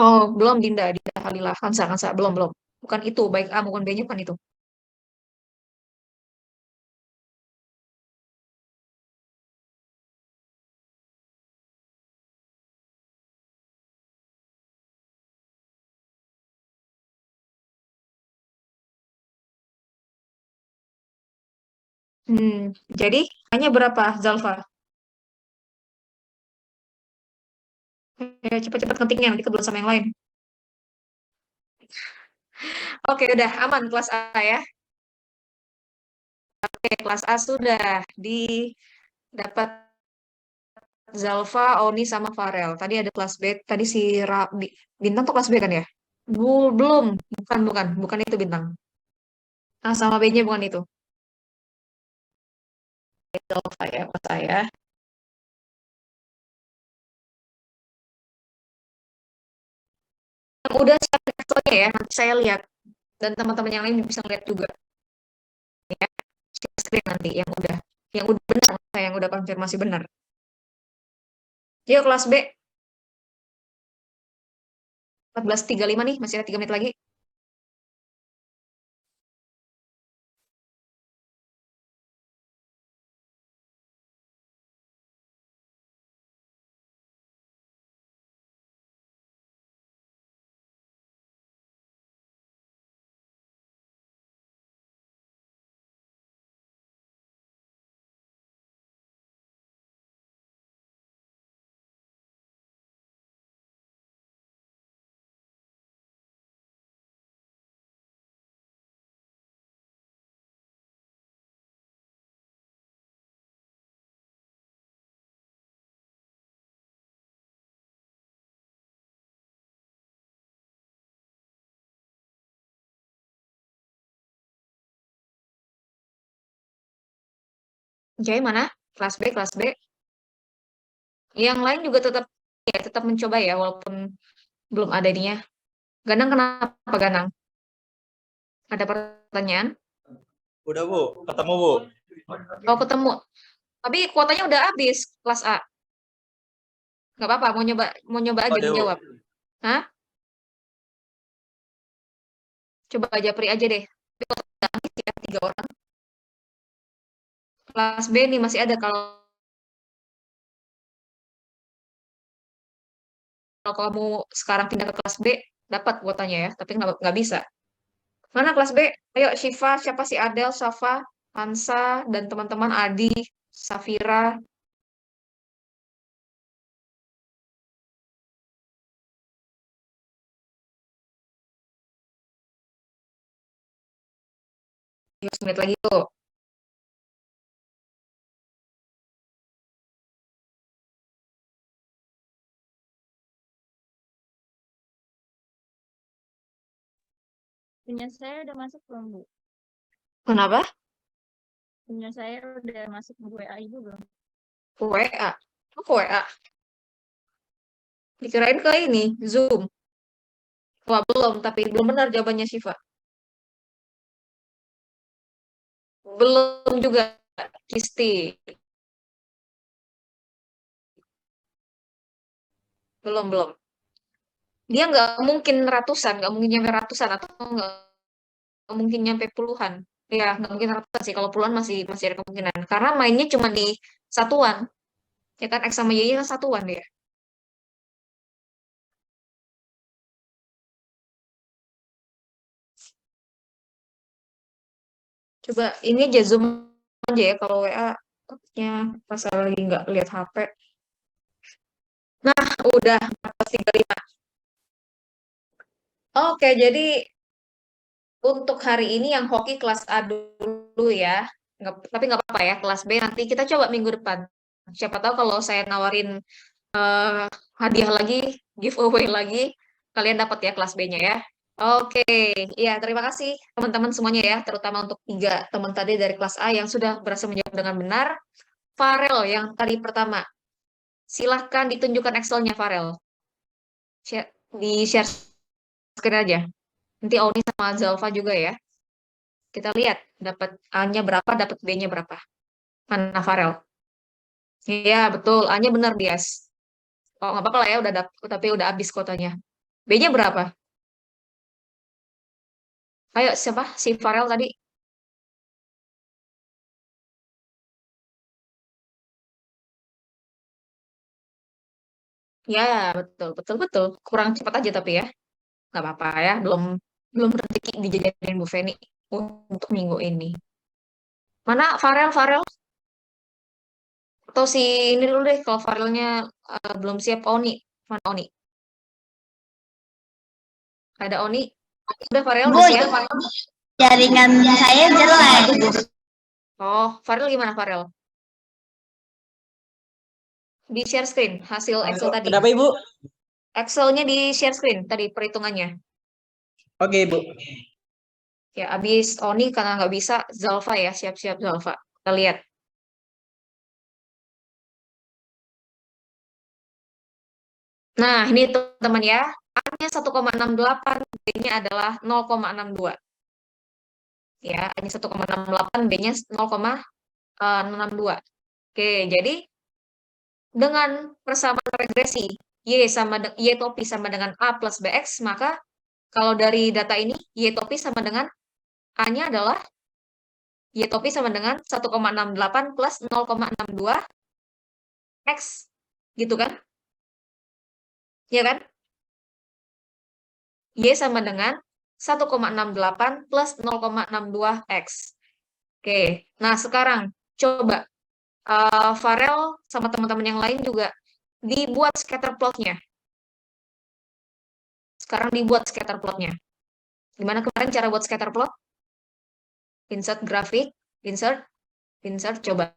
Oh, belum Dinda, Dinda Halila, Hansa, Hansa, belum, belum. Bukan itu, baik A maupun B-nya bukan itu. Jadi hanya berapa, Zalfa? Cepat-cepat ketiknya, nanti kebetulan sama yang lain. Oke, udah aman kelas A ya. Oke, kelas A sudah didapat Zalfa, Oni, sama Farel. Tadi ada kelas B, tadi si Bintang tuh kelas B kan ya? Belum, bukan itu Bintang. A sama B-nya bukan itu. Zalfa ya, kelas A ya. Yang udah siap Excelnya ya, nanti saya lihat. Dan teman-teman yang lain bisa lihat juga ya. Share screen nanti yang udah benar, yang udah konfirmasi benar. Yuk kelas B, 14.35 nih, masih ada 3 menit lagi. Oke, mana? Kelas B, kelas B. Yang lain juga tetap mencoba ya, walaupun belum ada ininya. Ganang kenapa Ganang? Ada pertanyaan? Udah Bu, ketemu Bu. Oh, ketemu. Tapi kuotanya udah habis kelas A. Nggak apa-apa, mau nyoba aja Ada Bu. menjawab. Hah? Coba aja Pri aja deh. Tapi kuotanya udah habis ya, 3 orang. Kelas B nih masih ada kalau kamu sekarang pindah ke kelas B, dapat kuotanya ya, tapi nggak bisa. Mana kelas B? Ayo Syifa, siapa sih Adel, Safa, Hansa, dan teman-teman Adi, Safira. Yuk, 10 menit lagi tuh. Punya saya udah masuk belum, Bu? Kenapa? Punya saya udah masuk di WA Ibu belum? WA. Aku WA. Dikirain ke ini, Zoom. Wah, belum, tapi belum benar jawabannya Syifa. Belum juga, Kisti. Belum, belum. Dia nggak mungkin ratusan, nggak mungkin nyampe ratusan, atau nggak mungkin nyampe puluhan. Ya, nggak mungkin ratusan sih. Kalau puluhan masih masih ada kemungkinan. Karena mainnya cuma di satuan. Ya kan, X sama Y kan satuan ya. Coba ini aja Zoom aja ya. Kalau WA, takutnya pas lagi nggak lihat HP. Nah, udah 14.35. Oke, jadi untuk hari ini yang hoki kelas A dulu ya. Tapi nggak apa-apa ya, kelas B nanti kita coba minggu depan. Siapa tahu kalau saya nawarin hadiah lagi, giveaway lagi, kalian dapat ya kelas B-nya ya. Oke, iya terima kasih teman-teman semuanya ya, terutama untuk 3 teman tadi dari kelas A yang sudah berhasil menjawab dengan benar. Farel yang tadi pertama, silahkan ditunjukkan Excel-nya Farel. Di share screen aja. Nanti Auni sama Zalfa juga ya. Kita lihat dapat A-nya berapa, dapat B-nya berapa. Mana Farel? Iya, betul. A-nya benar, Bias. Oh, nggak apa-apa lah ya, udah tapi udah habis kotanya. B-nya berapa? Ayo, siapa? Si Farel tadi. Ya, betul, betul, betul. Kurang cepat aja tapi ya. Nggak apa-apa ya, belum belum rezeki dijajanin Bu Feni untuk minggu ini. Mana Farel, Farel? Atau si ini dulu deh, kalau Farelnya belum siap, Oni. Mana Oni? Ada Oni? Udah Farel, Bu, udah siap? jaringan saya jelek. Oh, Farel gimana Farel? Di share screen hasil Excel tadi. Kenapa Ibu? Excelnya di share screen tadi perhitungannya. Oke Ibu. Ya, abis Oni karena nggak bisa, Zalfa ya, siap-siap Zalfa. Kita lihat. Nah, ini teman-teman ya. A-nya 1,68, B-nya adalah 0,62. Ya, A-nya 1,68, B-nya 0,62. Oke, jadi dengan persamaan regresi Y topi sama dengan A plus BX, maka kalau dari data ini Y topi sama dengan A-nya adalah Y topi sama dengan 1,68 plus 0,62 X. Gitu kan? Ya kan? Y sama dengan 1,68 plus 0,62 X. Oke, nah sekarang coba Farel sama teman-teman yang lain juga dibuat scatter plotnya. Sekarang dibuat scatter plotnya. Gimana kemarin cara buat scatter plot? Insert grafik, insert, insert, coba.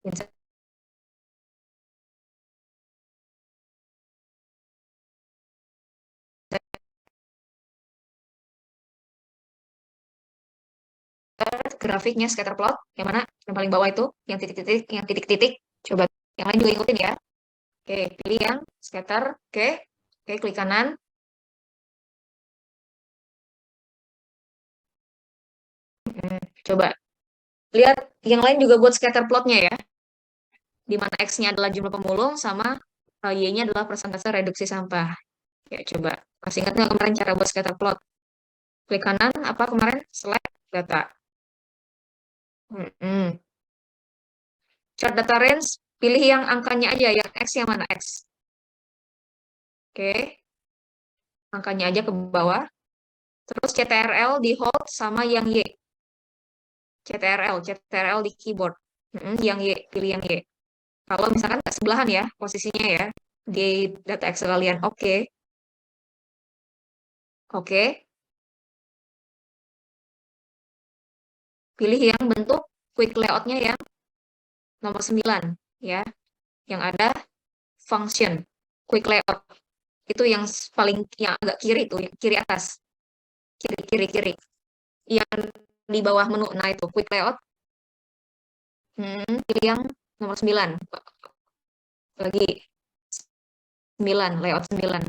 Insert. Grafiknya scatter plot, yang mana? Yang paling bawah itu, yang titik-titik. Coba yang lain juga ikutin ya. Oke, pilih yang scatter. Oke, oke, klik kanan. Coba lihat yang lain juga buat scatter plotnya ya. Di mana X-nya adalah jumlah pemulung sama Y-nya adalah persentase reduksi sampah. Ya, coba. Masih ingat nggak kemarin cara buat scatter plot? Klik kanan, apa kemarin? Select data. Chart data range, pilih yang angkanya aja, yang X yang mana X. Oke, angkanya aja ke bawah. Terus CTRL di hold sama yang Y. CTRL di keyboard. Yang Y, pilih yang Y. Kalau misalkan nggak sebelahan ya, posisinya ya, di data Excel kalian. Oke. Oke. Pilih yang bentuk quick layout-nya yang nomor 9, ya. Yang ada function, quick layout. Itu yang paling, yang agak kiri itu, yang kiri atas. kiri. Yang di bawah menu. Nah, itu quick layout. Pilih yang nomor 9. Lagi 9, layout 9.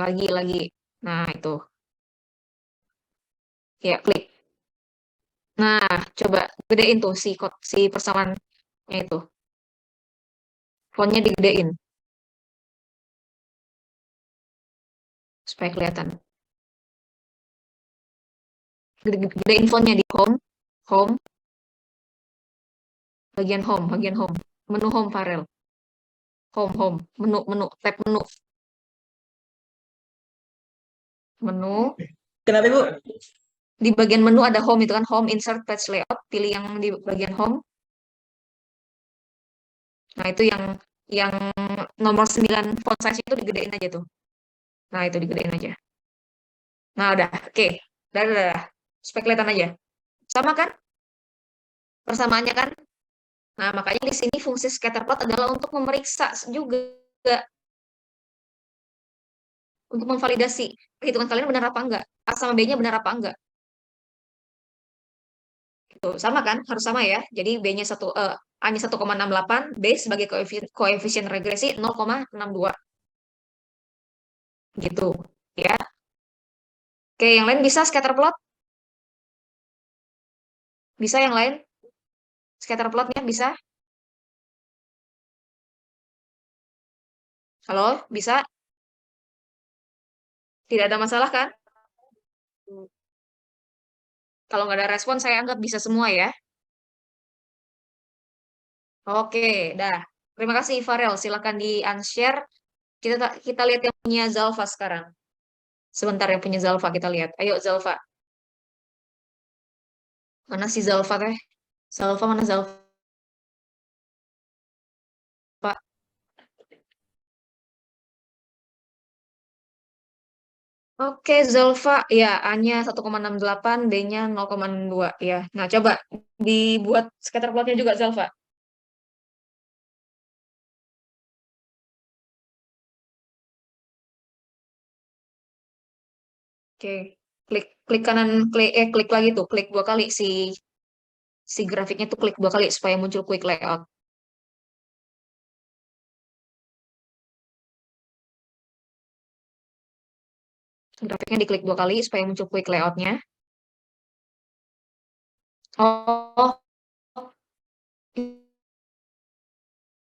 Lagi. Nah, itu. Ya, klik. Nah, coba gedein tuh si persamaannya itu. Fontnya digedein supaya kelihatan. Gedein fontnya di home, bagian home, menu home Farel, home, tab menu. Kenapa, Bu? Di bagian menu ada home itu kan, home insert page layout, pilih yang di bagian home. Nah, itu yang nomor 9 font size itu digedein aja tuh. Nah, itu digedein aja. Nah, udah. Oke. Udah. Supaya kelihatan aja. Sama kan? Persamaannya kan? Nah, makanya di sini fungsi scatterplot adalah untuk memeriksa juga, untuk memvalidasi perhitungan kalian benar apa enggak, A sama B-nya benar apa enggak. Gitu. Sama kan? Harus sama ya. Jadi A-nya 1,68, B sebagai koefisien regresi 0,62. Gitu. Ya. Oke, yang lain bisa scatterplot? Bisa yang lain? Scatterplotnya bisa? Halo, bisa? Tidak ada masalah kan? Kalau nggak ada respon, saya anggap bisa semua ya. Oke, dah. Terima kasih, Farel. Silakan di-unshare. Kita lihat yang punya Zalfa sekarang. Sebentar yang punya Zalfa kita lihat. Ayo Zalfa. Mana si Zalfa teh? Zalfa mana Zalfa? Oke, Zalfa. Ya, A-nya 1,68, B-nya 0,2. Ya. Nah, coba dibuat scatter plotnya juga, Zalfa. Oke. Klik kanan, klik lagi tuh. Klik 2 kali si grafiknya tuh, klik 2 kali supaya muncul quick layout. Grafiknya diklik 2 kali supaya muncul quick layoutnya. Oh,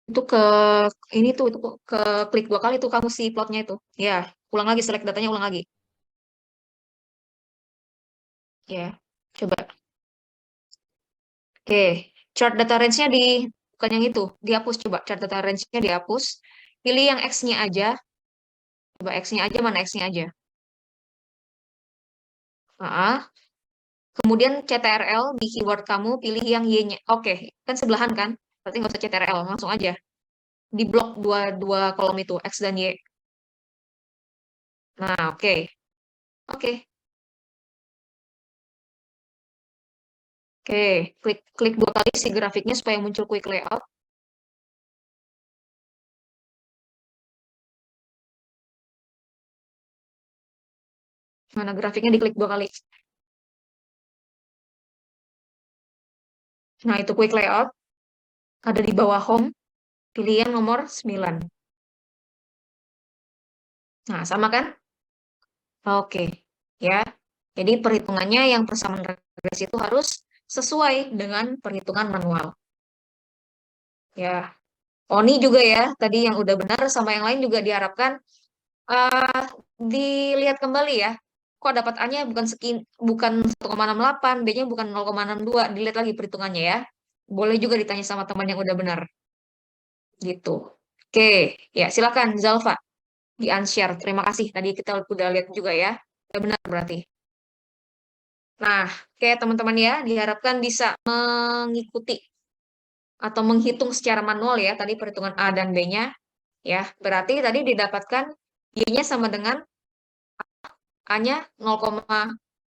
itu ini tuh itu ke klik 2 kali tuh kamu si plotnya itu. Ya, ulang lagi, select datanya, ulang lagi. Ya, coba. Oke, chart data range-nya bukan yang itu, dihapus coba. Chart data range-nya dihapus. Pilih yang X-nya aja. Coba X-nya aja, mana X-nya aja. Kemudian CTRL di keyword kamu, pilih yang Y-nya. Oke, kan sebelahan kan? Berarti nggak usah CTRL, langsung aja. Di blok dua kolom itu, X dan Y. Nah, oke. Oke. Oke, klik 2 kali si grafiknya supaya muncul quick layout. Mana grafiknya diklik 2 kali. Nah, itu quick layout. Ada di bawah home. Pilih yang nomor 9. Nah, sama kan? Oke. Ya. Jadi perhitungannya yang persamaan regresi itu harus sesuai dengan perhitungan manual. Ya. Oni juga ya, tadi yang udah benar sama yang lain juga diharapkan eh dilihat kembali ya. Kok dapat A-nya bukan 1,68, B-nya bukan 0,62. Dilihat lagi perhitungannya ya. Boleh juga ditanya sama teman yang udah benar. Gitu. Oke, ya silakan Zalfa di-unshare. Terima kasih. Tadi kita udah lihat juga ya. Udah benar berarti. Nah, oke teman-teman ya, diharapkan bisa mengikuti atau menghitung secara manual ya, tadi perhitungan A dan B-nya. Ya, berarti tadi didapatkan Y-nya sama dengan A-nya 0,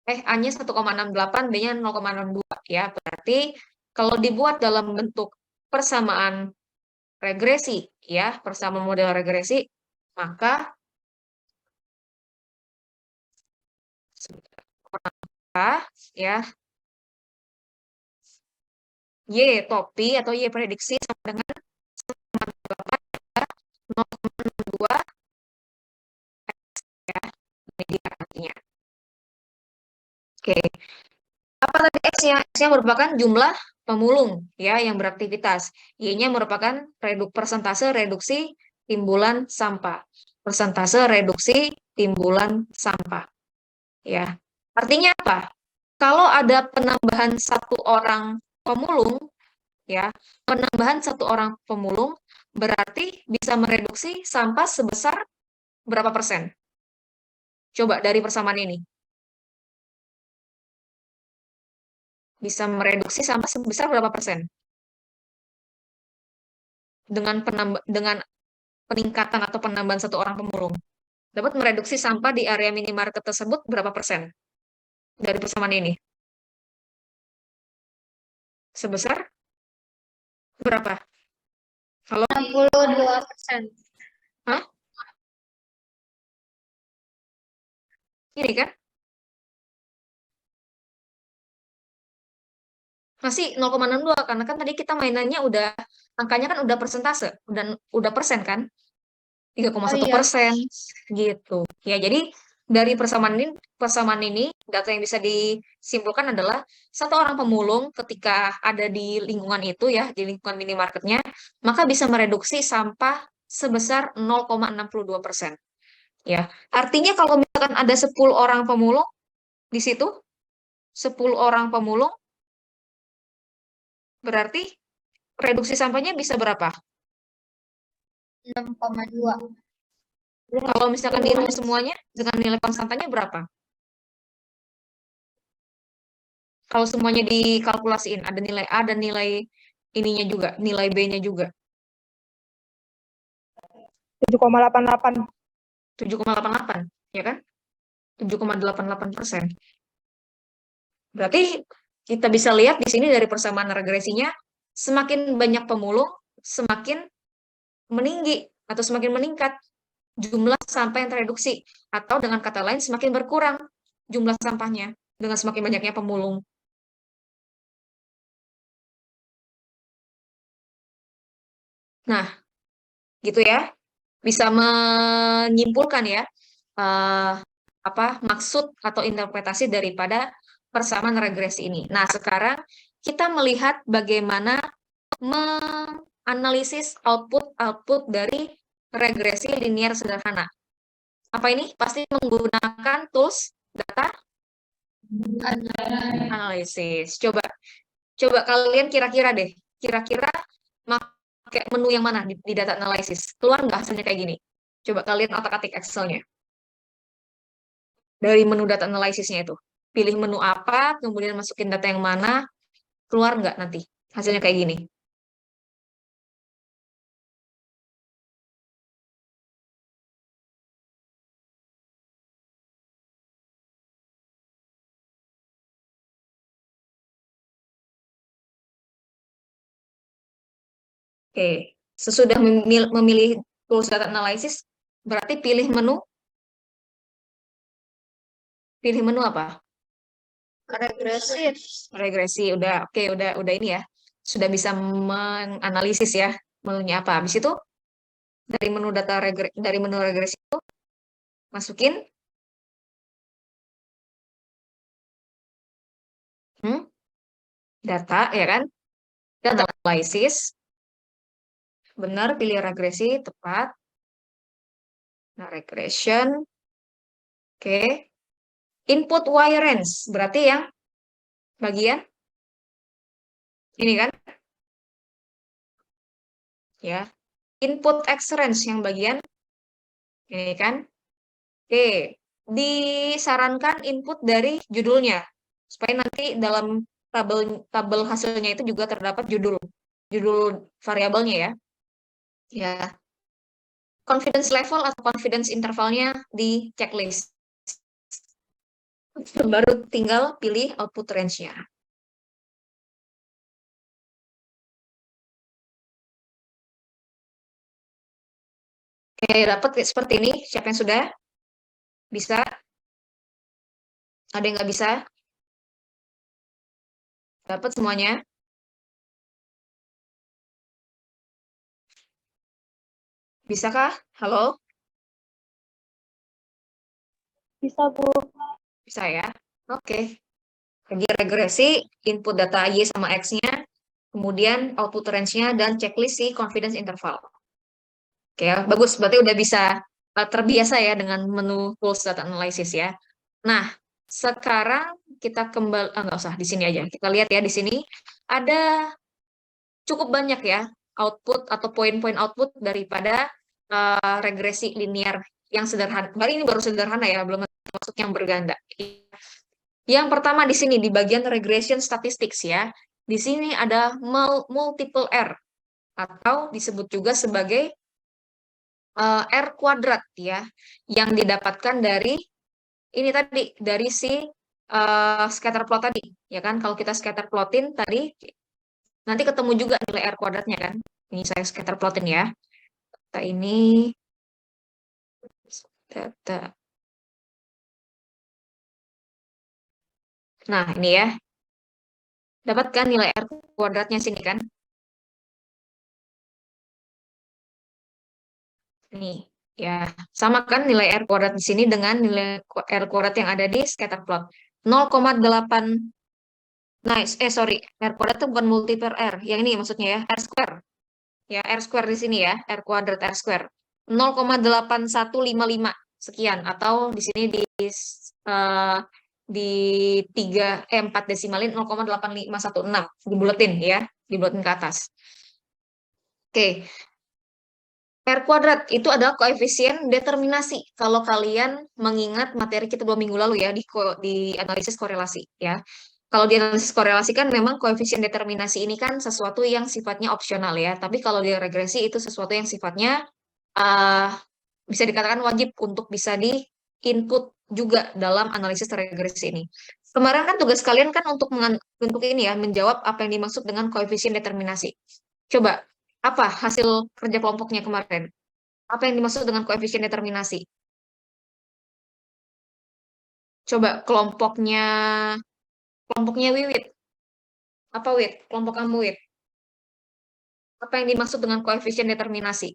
A-nya 1,68, B-nya 0,62 ya. Berarti kalau dibuat dalam bentuk persamaan regresi ya, persamaan model regresi, maka maka ya Y topi atau Y prediksi sama dengan 0,2 ya, ini dia artinya. Oke, apa tadi X-nya? X-nya merupakan jumlah pemulung ya yang beraktivitas. Y-nya merupakan persentase reduksi timbulan sampah. Persentase reduksi timbulan sampah. Ya. Artinya apa? Kalau ada penambahan satu orang pemulung, ya, penambahan satu orang pemulung berarti bisa mereduksi sampah sebesar berapa persen? Coba dari persamaan ini. Bisa mereduksi sampah sebesar berapa persen? Dengan peningkatan atau penambahan satu orang pemulung. Dapat mereduksi sampah di area minimarket tersebut berapa persen? Dari persamaan ini. Sebesar berapa? Kalau 62%. Hah? Ini kan? Masih 0,62 karena kan tadi kita mainannya udah angkanya kan udah persentase, udah persen kan? 3,1% gitu. Ya, jadi dari persamaan ini data yang bisa disimpulkan adalah satu orang pemulung ketika ada di lingkungan itu ya, di lingkungan minimarketnya, maka bisa mereduksi sampah sebesar 0,62%. Ya, artinya kalau misalkan ada 10 orang pemulung di situ, 10 orang pemulung berarti reduksi sampahnya bisa berapa? 6,2. Kalau misalkan dihitung semuanya dengan nilai konstantanya berapa? Kalau semuanya dikalkulasiin, ada nilai A dan nilai ininya juga, nilai B-nya juga. 7,88. 7,88, ya kan? 7,88%. Berarti kita bisa lihat di sini dari persamaan regresinya, semakin banyak pemulung, semakin meninggi atau semakin meningkat jumlah sampah yang tereduksi. Atau dengan kata lain, semakin berkurang jumlah sampahnya dengan semakin banyaknya pemulung. Nah, gitu ya. Bisa menyimpulkan ya apa maksud atau interpretasi daripada persamaan regresi ini. Nah, sekarang kita melihat bagaimana menganalisis output dari regresi linier sederhana. Apa ini? Pasti menggunakan tools data analisis. Coba kalian kira-kira deh, kira-kira pakai menu yang mana di data analisis? Keluar nggak hasilnya kayak gini? Coba kalian otak-atik Excel-nya. Dari menu data analisisnya itu. Pilih menu apa, kemudian masukin data yang mana, keluar nggak nanti? Hasilnya kayak gini. Oke, sesudah memilih tools data analysis, berarti pilih menu apa? Regresif. Regresi, udah oke, udah ini ya. Sudah bisa menganalisis ya menunya apa. Habis itu dari menu regresi itu masukin data ya kan? Data analisis. Benar, pilih regresi, tepat. Nah, regression. Oke. Input wire range, berarti yang bagian ini kan? Ya. Input X range yang bagian ini kan? Oke. Disarankan input dari judulnya supaya nanti dalam tabel hasilnya itu juga terdapat judul variabelnya ya. Ya. Confidence level atau confidence intervalnya di checklist. Baru tinggal pilih output range-nya. Oke, dapat seperti ini. Siapa yang sudah? Bisa? Ada yang nggak bisa? Dapat semuanya? Bisakah? Halo? Bisa, Bu. Bisa ya? Oke. Jadi regresi, input data Y sama X-nya, kemudian output range-nya, dan checklist si confidence interval. Oke ya, bagus. Berarti udah bisa terbiasa ya dengan menu tools data analysis ya. Nah, sekarang kita kembali, nggak usah, di sini aja. Kita lihat ya, di sini ada cukup banyak ya output atau poin-poin output daripada regresi linear yang sederhana. Baru ini baru sederhana ya, belum masuk yang berganda. Yang pertama di sini di bagian regression statistics ya. Di sini ada multiple R atau disebut juga sebagai R kuadrat ya, yang didapatkan dari ini tadi dari si scatter plot tadi ya kan. Kalau kita scatter plotin tadi nanti ketemu juga nilai R kuadratnya kan. Ini saya scatter plotin ya. Data ini data. Nah, ini ya. Dapatkan nilai R kuadratnya sini kan. Nih, ya. Sama kan nilai R kuadrat di sini dengan nilai R kuadrat yang ada di scatter plot. 0,8. Nice. Sorry. R kuadrat itu bukan multiple R. Yang ini maksudnya ya. R square. Ya, R square di sini ya. R kuadrat R square. 0,8155 sekian. Atau di sini eh, di 4 desimalin 0,8516. Dibuletin ya. Dibuletin ke atas. Oke. R kuadrat itu adalah koefisien determinasi. Kalau kalian mengingat materi kita 2 minggu lalu ya di analisis korelasi ya. Kalau di analisis korelasi kan memang koefisien determinasi ini kan sesuatu yang sifatnya opsional ya. Tapi kalau di regresi itu sesuatu yang sifatnya uh, bisa dikatakan wajib untuk bisa di input juga dalam analisis regresi ini. Kemarin kan tugas kalian kan untuk ini ya menjawab apa yang dimaksud dengan koefisien determinasi. Coba apa hasil kerja kelompoknya kemarin? Apa yang dimaksud dengan koefisien determinasi? Coba kelompoknya Wiwit. Apa Wit? Kelompok kamu Wit. Apa yang dimaksud dengan koefisien determinasi?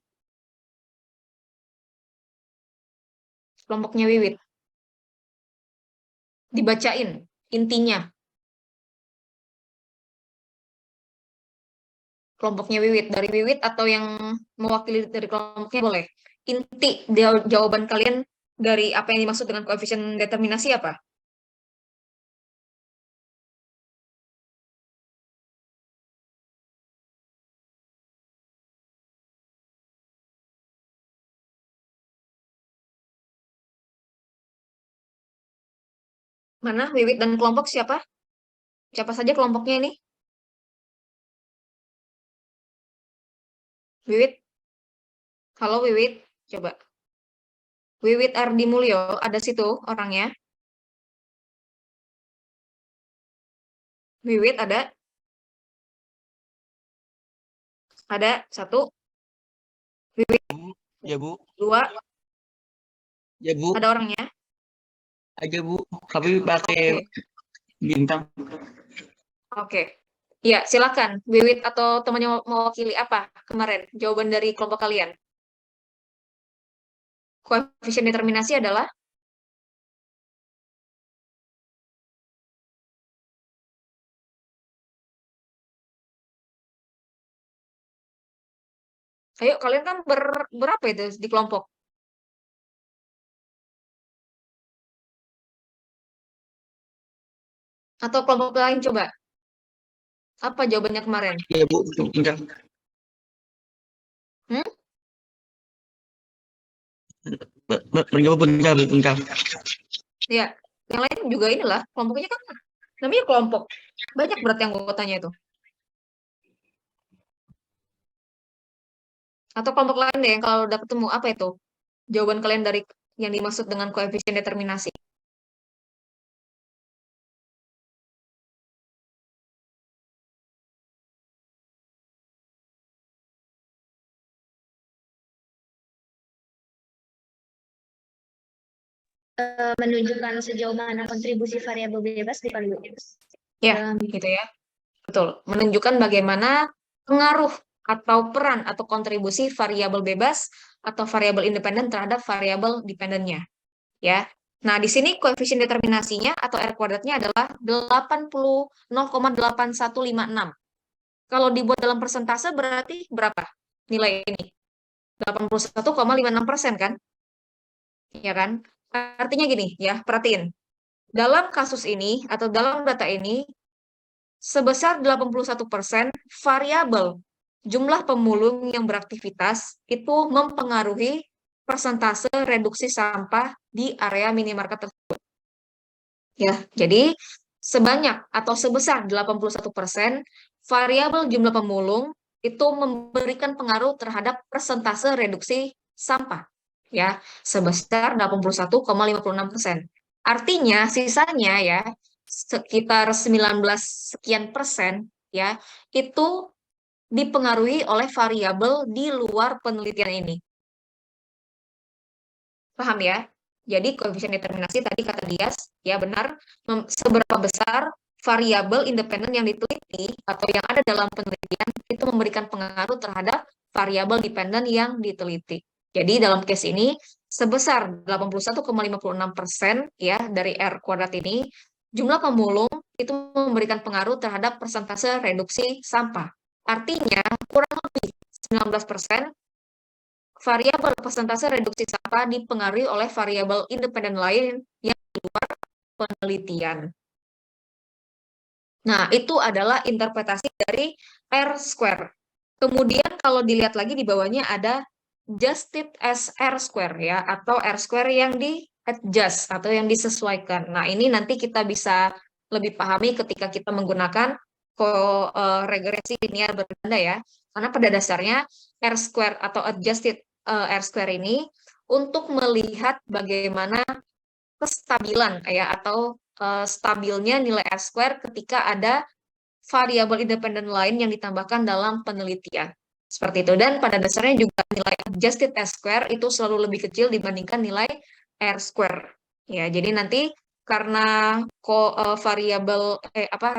Kelompoknya Wiwit. Dibacain intinya. Kelompoknya Wiwit. Dari Wiwit atau yang mewakili dari kelompoknya boleh. Inti jawaban kalian dari apa yang dimaksud dengan koefisien determinasi apa? Mana Wiwit dan kelompok siapa? Siapa saja kelompoknya ini? Wiwit. Halo Wiwit. Coba. Wiwit Ardi Mulyo, ada situ orangnya. Wiwit ada? Ada satu, Wiwit Ya, Bu. dua, Ya, Bu. ada orangnya. Aja, Bu. Tapi pakai Oke, bintang. oke. Ya, silakan. Wiwit atau temannya mewakili apa kemarin? Jawaban dari kelompok kalian. Koefisien determinasi adalah? Ayo, kalian kan berapa itu di kelompok? Atau kelompok lain coba. Apa jawabannya kemarin? Ya, Bu. Bintang. Hmm? Berjawab bintang. Ya, yang lain juga inilah. Kelompoknya kan namanya kelompok. Banyak berarti anggotanya itu. Atau kelompok lain deh yang kalau udah ketemu, apa itu? Jawaban kalian dari yang dimaksud dengan koefisien determinasi. Menunjukkan sejauh mana kontribusi variabel bebas di Ya, gitu ya. Betul, menunjukkan bagaimana pengaruh atau peran atau kontribusi variabel bebas atau variabel independen terhadap variabel dependennya, ya. Nah, di sini koefisien determinasinya atau R kuadratnya adalah 80,8156. Kalau dibuat dalam persentase berarti berapa nilai ini? 81,56% kan? Ya kan? Artinya gini ya, perhatiin. Dalam kasus ini atau dalam data ini sebesar 81% variabel jumlah pemulung yang beraktivitas itu mempengaruhi persentase reduksi sampah di area minimarket tersebut. Ya, jadi sebanyak atau sebesar 81% variabel jumlah pemulung itu memberikan pengaruh terhadap persentase reduksi sampah ya, sebesar 81,56%. Artinya sisanya ya sekitar 19 sekian persen ya itu dipengaruhi oleh variabel di luar penelitian ini. Paham ya? Jadi koefisien determinasi tadi kata Dias, ya benar, seberapa besar variabel independen yang diteliti atau yang ada dalam penelitian itu memberikan pengaruh terhadap variabel dependen yang diteliti. Jadi dalam case ini sebesar 81,56% ya dari R kuadrat ini, jumlah pemulung itu memberikan pengaruh terhadap persentase reduksi sampah. Artinya kurang lebih 19% variabel persentase reduksi sampah dipengaruhi oleh variabel independen lain yang di luar penelitian. Nah, itu adalah interpretasi dari R square. Kemudian kalau dilihat lagi di bawahnya ada adjusted as R square ya, atau R square yang di adjust atau yang disesuaikan. Nah, ini nanti kita bisa lebih pahami ketika kita menggunakan regresi linear berganda ya. Karena pada dasarnya R square atau adjusted R square ini untuk melihat bagaimana kestabilan ya atau stabilnya nilai R square ketika ada variabel independen lain yang ditambahkan dalam penelitian. Seperti itu. Dan pada dasarnya juga nilai adjusted R square itu selalu lebih kecil dibandingkan nilai R square. Ya, jadi nanti karena variabel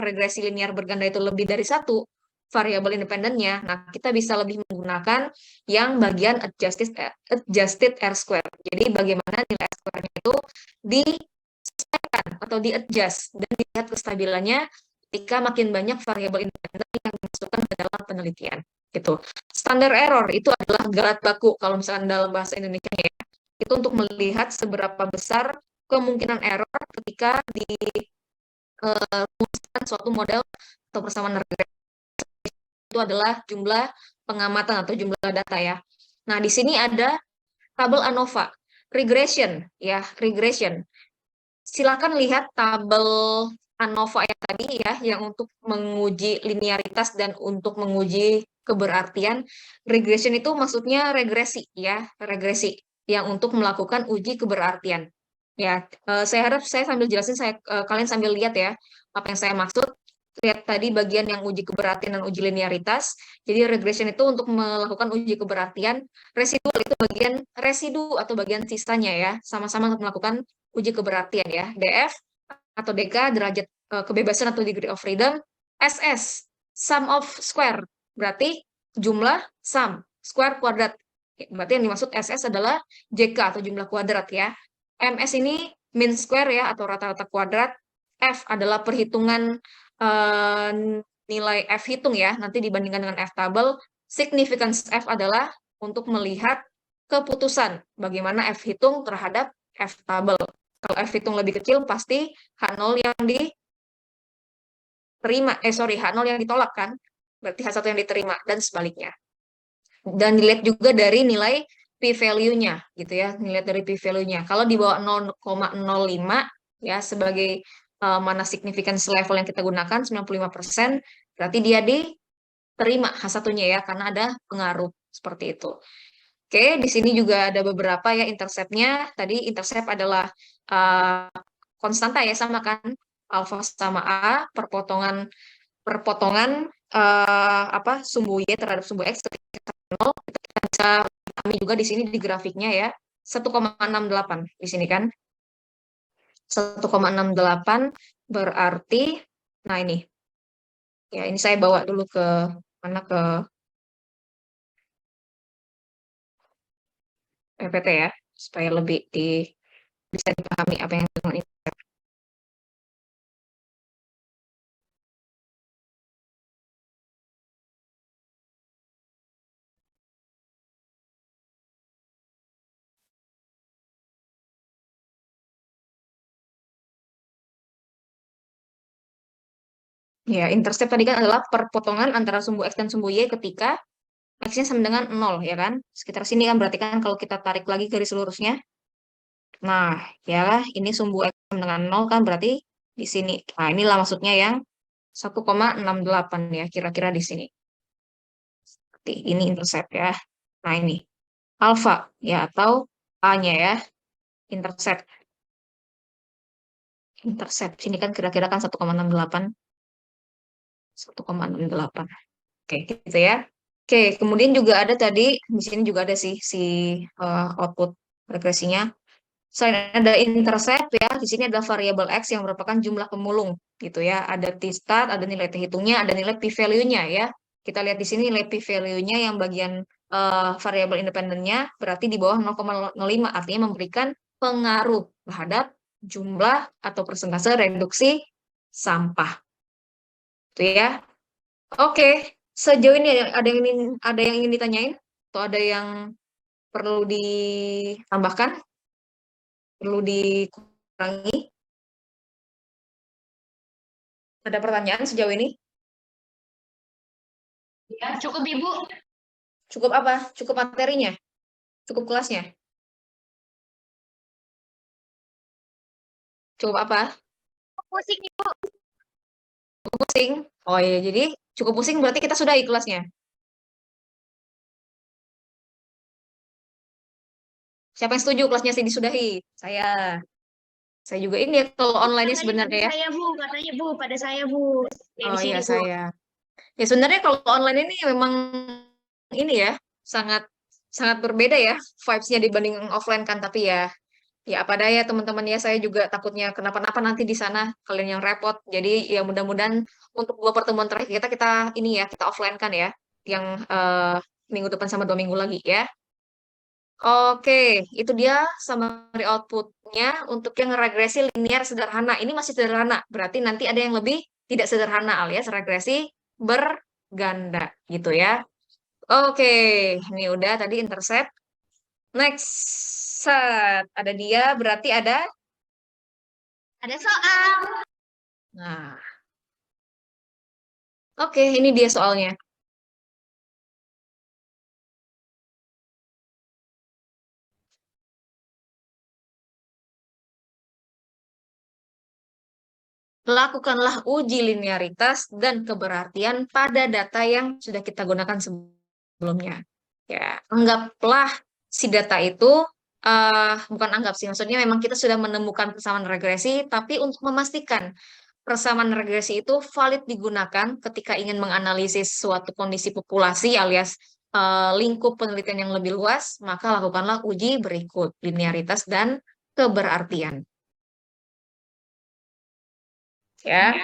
regresi linear berganda itu lebih dari satu variabel independennya, nah kita bisa lebih menggunakan yang bagian adjusted R square. Jadi bagaimana nilai R square-nya itu disesuaikan atau di-adjust dan dilihat kestabilannya ketika makin banyak variabel independen yang dimasukkan ke dalam penelitian. Gitu. Standar error itu adalah garat baku kalau misalkan dalam bahasa Indonesia ya. Itu untuk melihat seberapa besar kemungkinan error ketika dirumuskan suatu model atau persamaan regresi. Itu adalah jumlah pengamatan atau jumlah data ya. Nah, di sini ada tabel ANOVA, regression ya, regression. Silakan lihat tabel ANOVA yang tadi ya, yang untuk menguji linearitas dan untuk menguji keberartian. Regression itu maksudnya regresi ya, regresi yang untuk melakukan uji keberartian. Ya, saya harap saya sambil jelasin, kalian sambil lihat ya apa yang saya maksud. Lihat tadi bagian yang uji keberartian dan uji linearitas. Jadi regression itu untuk melakukan uji keberartian. Residual itu bagian residu atau bagian sisanya ya, sama-sama untuk melakukan uji keberartian ya. DF atau DK derajat kebebasan atau degree of freedom. SS sum of square berarti jumlah sum square kuadrat. Berarti yang dimaksud SS adalah JK atau jumlah kuadrat ya. MS ini mean square ya atau rata-rata kuadrat. F adalah perhitungan nilai F hitung ya, nanti dibandingkan dengan F tabel. Significance F adalah untuk melihat keputusan bagaimana F hitung terhadap F tabel. Kalau F hitung lebih kecil, pasti H0 yang diterima, H0 yang ditolak kan, berarti H1 yang diterima, dan sebaliknya. Dan dilihat juga dari nilai p-value-nya, gitu ya, nilai dari p-value-nya. Kalau di bawah 0,05, ya, sebagai mana significance level yang kita gunakan 95%, berarti dia diterima H1-nya ya karena ada pengaruh seperti itu. Oke, di sini juga ada beberapa ya intercept-nya. Tadi intercept adalah konstanta ya sama kan alfa sama A perpotongan sumbu Y terhadap sumbu X ketika 0. Kita bisa pahami juga di sini di grafiknya ya 1,68 di sini kan. 1,68 berarti, nah ini, Ya, ini saya bawa dulu ke mana ke PPT ya, supaya lebih bisa dipahami apa yang dengan ini. Ya, intercept tadi kan adalah perpotongan antara sumbu X dan sumbu Y ketika X-nya sama dengan 0, ya kan? Sekitar sini kan berarti kan kalau kita tarik lagi garis lurusnya. Nah, ya ini sumbu X sama dengan 0 kan berarti di sini. Nah, inilah maksudnya yang 1,68 ya, kira-kira di sini. Ini intercept ya. Nah, ini alfa ya atau A-nya ya, intercept. Intercept sini kan kira-kira kan 1,68. 1,68. Oke, gitu ya. Oke, kemudian juga ada tadi di sini juga ada sih si output regresinya. Selain ada intercept ya, di sini ada variabel X yang merupakan jumlah pemulung gitu ya. Ada t-stat, ada nilai t-hitungnya, ada nilai p-value-nya ya. Kita lihat di sini nilai p-value-nya yang bagian variabel independennya berarti di bawah 0,05, artinya memberikan pengaruh terhadap jumlah atau persentase reduksi sampah. Itu ya. Oke, sejauh ini ada yang ingin ditanyain atau ada yang perlu ditambahkan, perlu dikurangi? Ada pertanyaan sejauh ini? Cukup Ibu. Cukup apa? Cukup materinya? Cukup kelasnya? Cukup apa? Pusing Ibu. Cukup pusing? Oh iya, jadi cukup pusing berarti kita sudahi kelasnya. Siapa yang setuju kelasnya sih disudahi? Saya juga ini ya, kalau online-nya sebenarnya ya. Saya Bu, katanya Bu, pada saya Bu. Ya, Oh di iya, sini Bu. saya. Ya sebenarnya kalau online ini memang ini ya, sangat sangat berbeda ya vibes-nya dibanding offline kan, tapi ya apa daya teman-teman ya, saya juga takutnya kenapa-napa nanti di sana kalian yang repot. Jadi ya mudah-mudahan untuk 2 pertemuan terakhir kita ini ya, kita offline kan ya, yang minggu depan sama 2 minggu lagi ya. Oke, itu dia summary outputnya untuk yang regresi linear sederhana. Ini masih sederhana, berarti nanti ada yang lebih tidak sederhana alias regresi berganda gitu ya. Oke, ini udah tadi intercept. Next, set. Ada dia, berarti ada. Ada soal. Nah, oke, ini dia soalnya. Lakukanlah uji linearitas dan keberartian pada data yang sudah kita gunakan sebelumnya. Ya, anggaplah si data itu, bukan anggap sih, maksudnya memang kita sudah menemukan persamaan regresi, tapi untuk memastikan persamaan regresi itu valid digunakan ketika ingin menganalisis suatu kondisi populasi alias lingkup penelitian yang lebih luas, maka lakukanlah uji berikut, linearitas dan keberartian. Ya,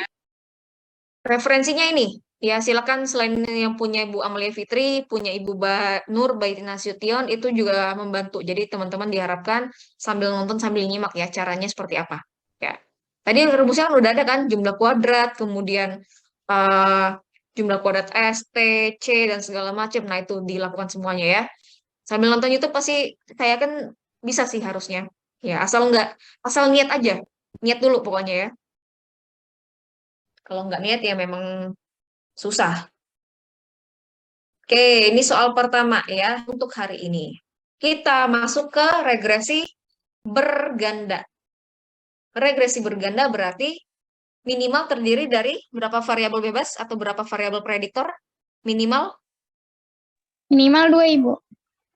referensinya ini. Ya, silakan selain yang punya Ibu Amalia Fitri, punya Ibu Nur Baiti Nasution, itu juga membantu. Jadi teman-teman diharapkan sambil nonton sambil nyimak ya caranya seperti apa. Ya. Tadi rumusnya kan udah ada kan, jumlah kuadrat, kemudian eh, jumlah kuadrat S, T, C dan segala macam. Nah, itu dilakukan semuanya ya. Sambil nonton YouTube pasti saya kan bisa sih harusnya. Ya, asal niat aja. Niat dulu pokoknya ya. Kalau nggak niat ya memang susah. Oke, ini soal pertama ya untuk hari ini. Kita masuk ke regresi berganda. Regresi berganda berarti minimal terdiri dari berapa variabel bebas atau berapa variabel prediktor? Minimal Minimal 2 Ibu.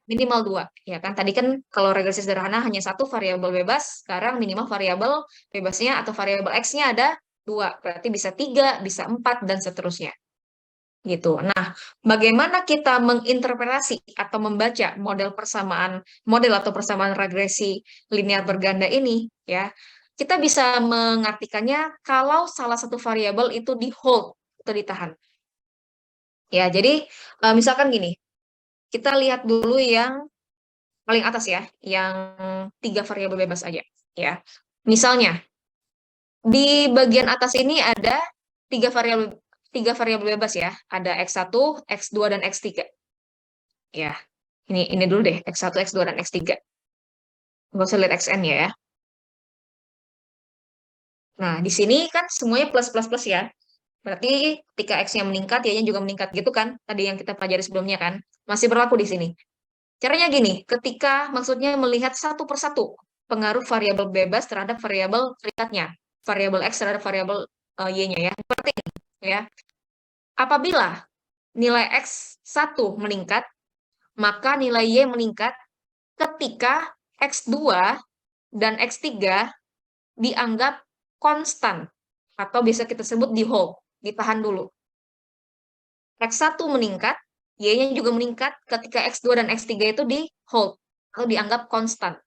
minimal 2. Ya kan tadi kan kalau regresi sederhana hanya satu variabel bebas, sekarang minimal variabel bebasnya atau variabel X-nya ada 2. Berarti bisa 3, bisa 4 dan seterusnya. Gitu. Nah, bagaimana kita menginterpretasi atau membaca model atau persamaan regresi linear berganda ini ya. Kita bisa mengartikannya kalau salah satu variabel itu di hold atau ditahan. Ya, jadi misalkan gini, kita lihat dulu yang paling atas ya, yang 3 variabel bebas aja. Ya, misalnya di bagian atas ini ada 3 variabel bebas ya, ada X1, X2, dan X3. Ya, ini dulu deh, X1, X2, dan X3. Nggak usah lihat XN ya. Nah, di sini kan semuanya plus plus plus ya. Berarti ketika X-nya meningkat, Y-nya juga meningkat gitu kan? Tadi yang kita pelajari sebelumnya kan? Masih berlaku di sini. Caranya gini, ketika maksudnya melihat satu persatu pengaruh variabel bebas terhadap variabel terikatnya. Variabel X terhadap variabel Y-nya ya. Seperti ini ya. Apabila nilai X1 meningkat, maka nilai Y meningkat ketika X2 dan X3 dianggap konstan atau bisa kita sebut di hold, ditahan dulu. X1 meningkat, Y-nya juga meningkat ketika X2 dan X3 itu di hold atau dianggap konstan.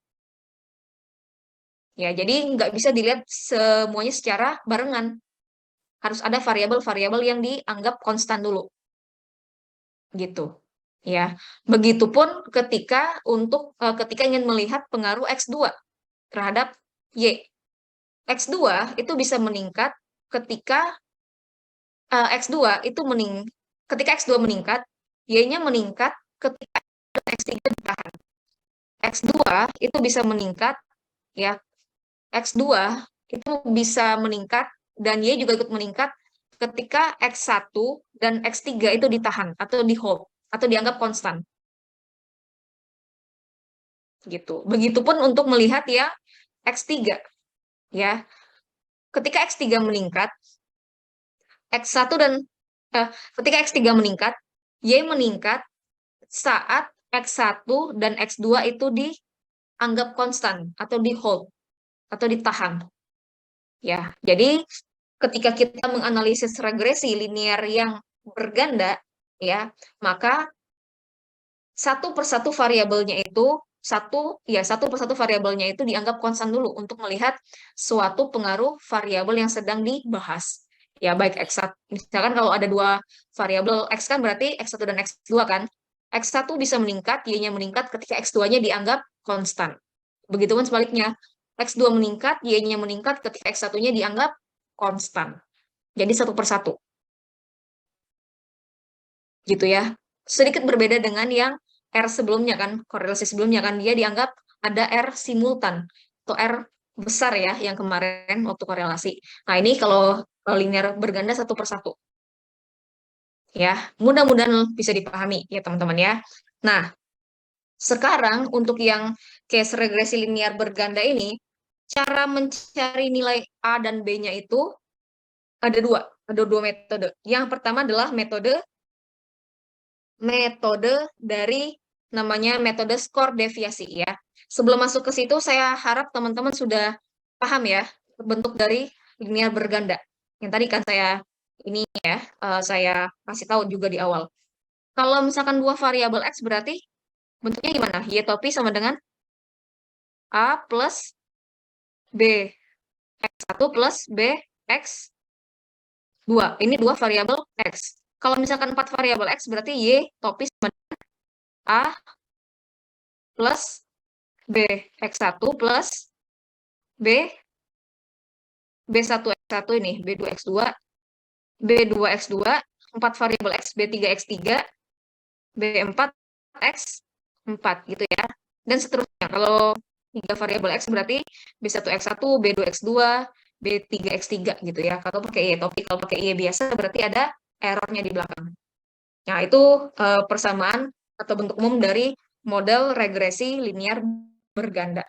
Ya, jadi nggak bisa dilihat semuanya secara barengan. Harus ada variabel-variabel yang dianggap konstan dulu. Gitu. Ya. Begitupun ketika ingin melihat pengaruh X2 terhadap Y. X2 itu bisa meningkat ketika ketika X2 meningkat, Y-nya meningkat ketika X3 ditahan. X2 itu bisa meningkat ya. X2 itu bisa meningkat dan Y juga ikut meningkat ketika X1 dan X3 itu ditahan atau di hold atau dianggap konstan. Gitu. Begitupun untuk melihat ya X3 ya. Ketika X3 meningkat, X1 dan ketika X3 meningkat, Y meningkat saat X1 dan X2 itu dianggap konstan atau di hold atau ditahan. Ya, jadi ketika kita menganalisis regresi linear yang berganda, ya, maka satu persatu variabelnya itu satu persatu variabelnya itu dianggap konstan dulu untuk melihat suatu pengaruh variabel yang sedang dibahas. Ya, baik X1. Misalkan kalau ada 2 variabel X kan berarti X1 dan X2 kan. X1 bisa meningkat, Y-nya meningkat ketika X2-nya dianggap konstan. Begitupun sebaliknya, X2 meningkat, Y-nya meningkat ketika X1-nya dianggap konstan. Jadi satu persatu. Gitu ya. Sedikit berbeda dengan yang R sebelumnya kan, korelasi sebelumnya kan, dia dianggap ada R simultan atau R besar ya yang kemarin waktu korelasi. Nah ini kalau linear berganda satu persatu. Ya, mudah-mudahan bisa dipahami ya teman-teman ya. Nah, sekarang untuk yang case regresi linear berganda ini, cara mencari nilai A dan B-nya itu ada dua metode. Yang pertama adalah metode dari namanya metode skor deviasi ya. Sebelum masuk ke situ, saya harap teman-teman sudah paham ya bentuk dari linear berganda. Yang tadi kan saya kasih tahu juga di awal. Kalau misalkan 2 variabel X berarti bentuknya gimana? Y topi sama dengan A plus B. X1 plus B X2. Ini 2 variabel X. Kalau misalkan 4 variabel X berarti Y topi sama dengan A plus B X1 plus B B1 X1 ini, B2 X2, B2 X2, 4 variabel X, B3 X3, B4 X4 gitu ya. Dan seterusnya. Kalau 3 variabel X berarti B1 X1, B2 X2, B3 X3 gitu ya. Kalau pakai Y topik, kalau pakai Y biasa berarti ada errornya di belakang. Nah, itu persamaan atau bentuk umum dari model regresi linear berganda.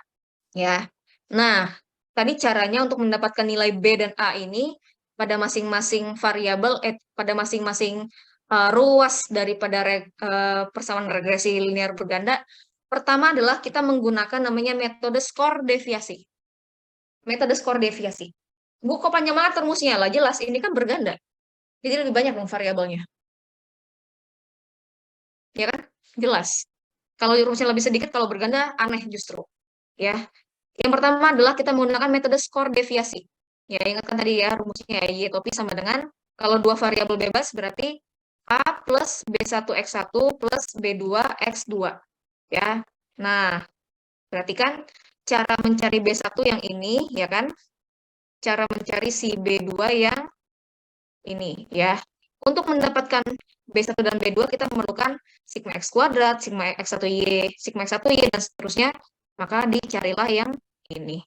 Ya. Nah, tadi caranya untuk mendapatkan nilai B dan A ini pada masing-masing variabel, pada masing-masing ruas daripada persamaan regresi linear berganda. Pertama adalah kita menggunakan namanya metode skor deviasi. Metode skor deviasi. Bu, kok panjang banget rumusnya lah, jelas ini kan berganda. Jadi lebih banyak dong variabelnya. Ya kan? Jelas. Kalau rumusnya lebih sedikit, kalau berganda aneh justru. Ya. Yang pertama adalah kita menggunakan metode skor deviasi. Ya, ingatkan tadi ya rumusnya Y topi sama dengan Kalau dua variabel bebas berarti A plus B1X1 plus B2X2. Ya. Nah, berarti kan cara mencari B1 yang ini, ya kan? Cara mencari si B2 yang ini, ya. Untuk mendapatkan B1 dan B2, kita memerlukan sigma X kuadrat, sigma X1Y, sigma X1Y, dan seterusnya. Maka dicarilah yang ini.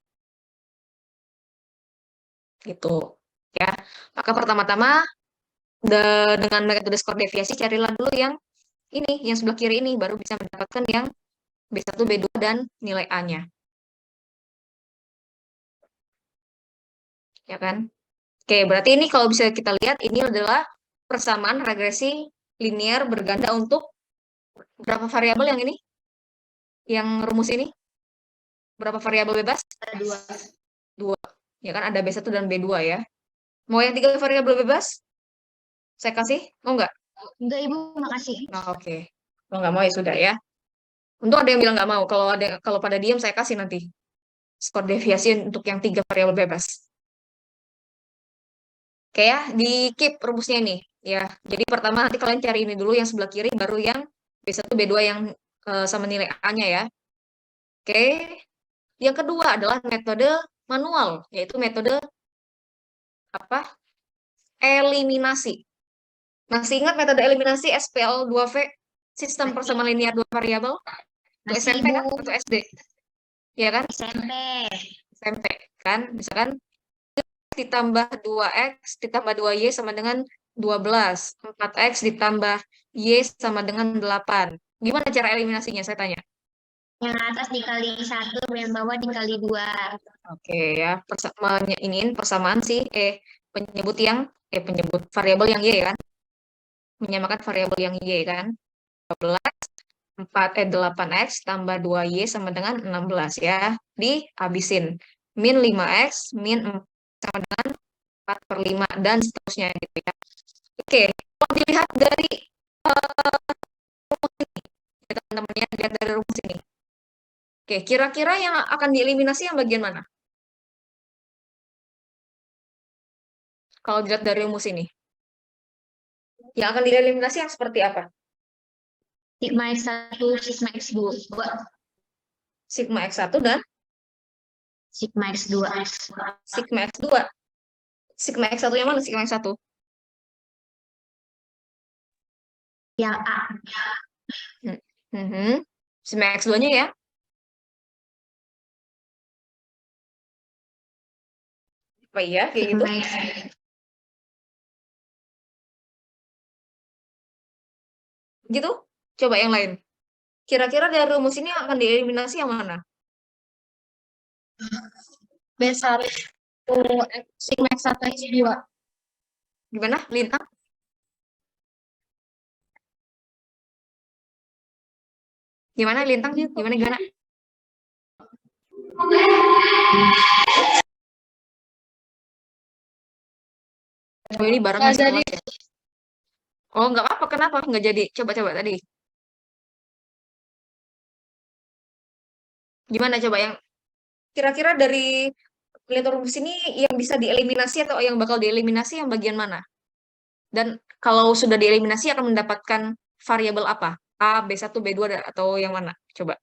Gitu. Ya. Maka pertama-tama, dengan metode skor deviasi, carilah dulu yang ini, yang sebelah kiri ini, baru bisa mendapatkan yang B1, B2, dan nilai A-nya. Ya kan? Oke, berarti ini kalau bisa kita lihat, ini adalah persamaan regresi linear berganda untuk berapa variabel yang ini? Yang rumus ini? Berapa variabel bebas? Dua. Dua. Ya kan, ada B1 dan B2 ya. Mau yang 3 variabel bebas? Saya kasih? Mau nggak? Enggak, Ibu, makasih. Nah, oke. Kalau nggak mau ya sudah ya. Untuk ada yang bilang nggak mau. Kalau pada diam saya kasih nanti skor deviasi untuk yang 3 variabel bebas. Oke ya, di keep rumusnya ini. Ya, jadi pertama nanti kalian cari ini dulu yang sebelah kiri, baru yang B1, B2 yang sama nilai A-nya ya. Oke. Yang kedua adalah metode manual, yaitu metode apa? Eliminasi. Masih ingat metode eliminasi SPL2V, sistem persamaan linear dua variabel? Itu Masih, SMP kan? Ibu. Atau SD? Iya kan? SMP. SMP kan? Misalkan ditambah 2X ditambah 2Y sama dengan 12. 4X ditambah Y sama dengan 8. Gimana cara eliminasinya, saya tanya? Yang atas dikali 1, yang bawah dikali 2. Oke ya, iniin persamaan sih, penyebut variabel yang Y kan? Menyamakan variabel yang Y kan? 12, 8X tambah 2Y sama dengan 16 ya. Dihabisin. Min 5X, min 4 sama dengan 4/5 dan seterusnya gitu ya. Oke, kalau dilihat dari rumus ini, ya, teman-teman ya, dilihat dari rumus ini. Oke, kira-kira yang akan dieliminasi yang bagian mana? Kalau dilihat dari rumus ini. Yang akan dieliminasi yang seperti apa? Sigma X1, sigma X2. Sigma X1 dan Sigma X2. sigma X2. Sigma X1 yang mana sigma X1? Yang A. Sigma X2-nya ya. Apa iya kayak gitu? Sigma X. Gitu? Coba yang lain. Kira-kira dari rumus ini akan dieliminasi yang mana? B1, sigma X1, X2. Gimana, Lintang? Gimana, Lintang? Gimana? Oh, ini barangnya sekelas ya? Oh, nggak apa-apa. Kenapa? Nggak jadi. Coba-coba tadi. Gimana coba yang kira-kira dari pelitup rumus ini yang bisa dieliminasi atau yang bakal dieliminasi yang bagian mana? Dan kalau sudah dieliminasi akan mendapatkan variabel apa? A, B1, B2, atau yang mana? Coba.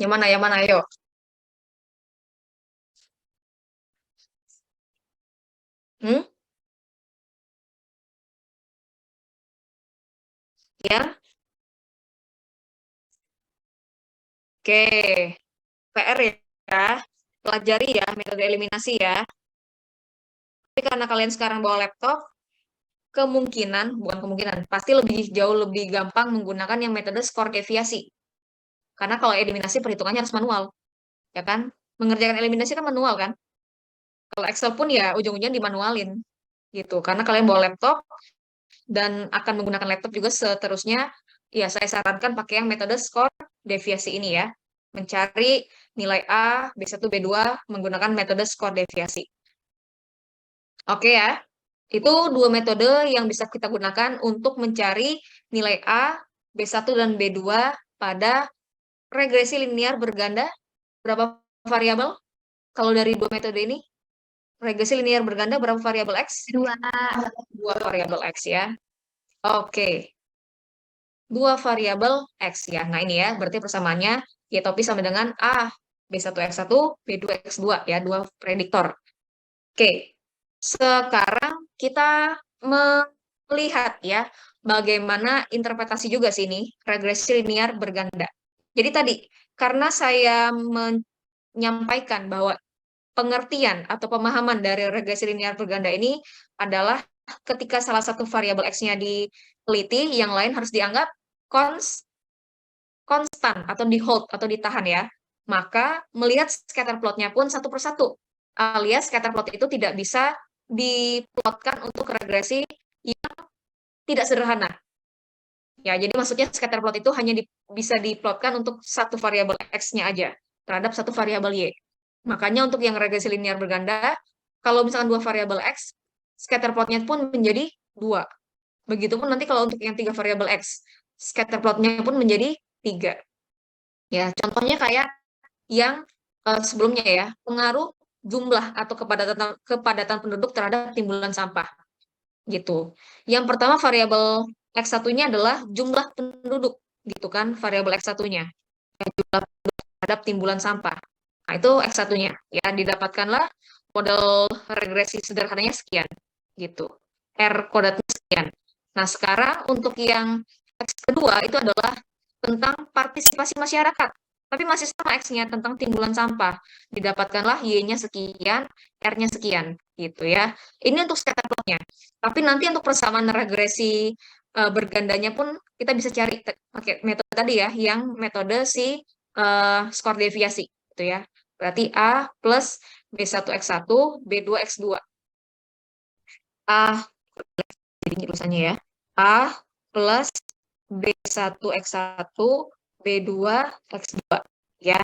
Yang mana? Yang mana? Ayo. Hmm? Ya? Oke. PR ya. Pelajari ya metode eliminasi ya. Tapi karena kalian sekarang bawa laptop, bukan kemungkinan, pasti jauh lebih gampang menggunakan yang metode skor deviasi. Karena kalau eliminasi perhitungannya harus manual, ya kan? Mengerjakan eliminasi kan manual kan? Kalau Excel pun ya ujung-ujungnya dimanualin, gitu. Karena kalian bawa laptop dan akan menggunakan laptop juga seterusnya, ya saya sarankan pakai yang metode skor deviasi ini ya. Mencari nilai A, B1, B2 menggunakan metode skor deviasi. Oke ya. Itu dua metode yang bisa kita gunakan untuk mencari nilai A, B1 dan B2 pada regresi linear berganda berapa variabel? Kalau dari dua metode ini, regresi linear berganda berapa variabel X? Dua. Dua variabel X ya. Oke. Dua variabel X ya. Nah ini ya, berarti persamaannya Y topi sama dengan A, B1X1, B2X2 ya, dua prediktor. Oke, sekarang kita melihat ya, bagaimana interpretasi juga sih ini, regresi linear berganda. Jadi tadi, karena saya menyampaikan bahwa pengertian atau pemahaman dari regresi linear berganda ini adalah ketika salah satu variabel X-nya diteliti, yang lain harus dianggap konstan atau di hold atau ditahan ya. Maka melihat scatter plotnya pun satu persatu, alias scatter plot itu tidak bisa diplotkan untuk regresi yang tidak sederhana. Ya, jadi maksudnya scatter plot itu hanya bisa diplotkan untuk satu variabel X-nya aja terhadap satu variabel Y. Makanya untuk yang regresi linear berganda, kalau misalkan dua variabel X, scatter plotnya pun menjadi dua. Begitupun nanti kalau untuk yang tiga variabel X, scatter plotnya pun menjadi tiga. Ya, contohnya kayak yang sebelumnya ya, pengaruh jumlah atau kepadatan penduduk terhadap timbulan sampah gitu. Yang pertama variabel X1-nya adalah jumlah penduduk gitu kan, variabel X1-nya. Jumlah penduduk terhadap timbulan sampah. Nah, itu X1-nya. Ya, didapatkanlah model regresi sederhananya sekian gitu. R kodatnya sekian. Nah, sekarang untuk yang X kedua itu adalah tentang partisipasi masyarakat. Tapi masih sama X-nya tentang timbulan sampah. Didapatkanlah Y-nya sekian, R-nya sekian gitu ya. Ini untuk scatter plotnya. Tapi nanti untuk persamaan regresi bergandanya pun kita bisa cari pakai metode tadi ya, yang metode si skor deviasi gitu ya. Berarti A plus B1X1, B2X2. A, jadi tulisannya ya. A plus B1X1, B2X2 ya.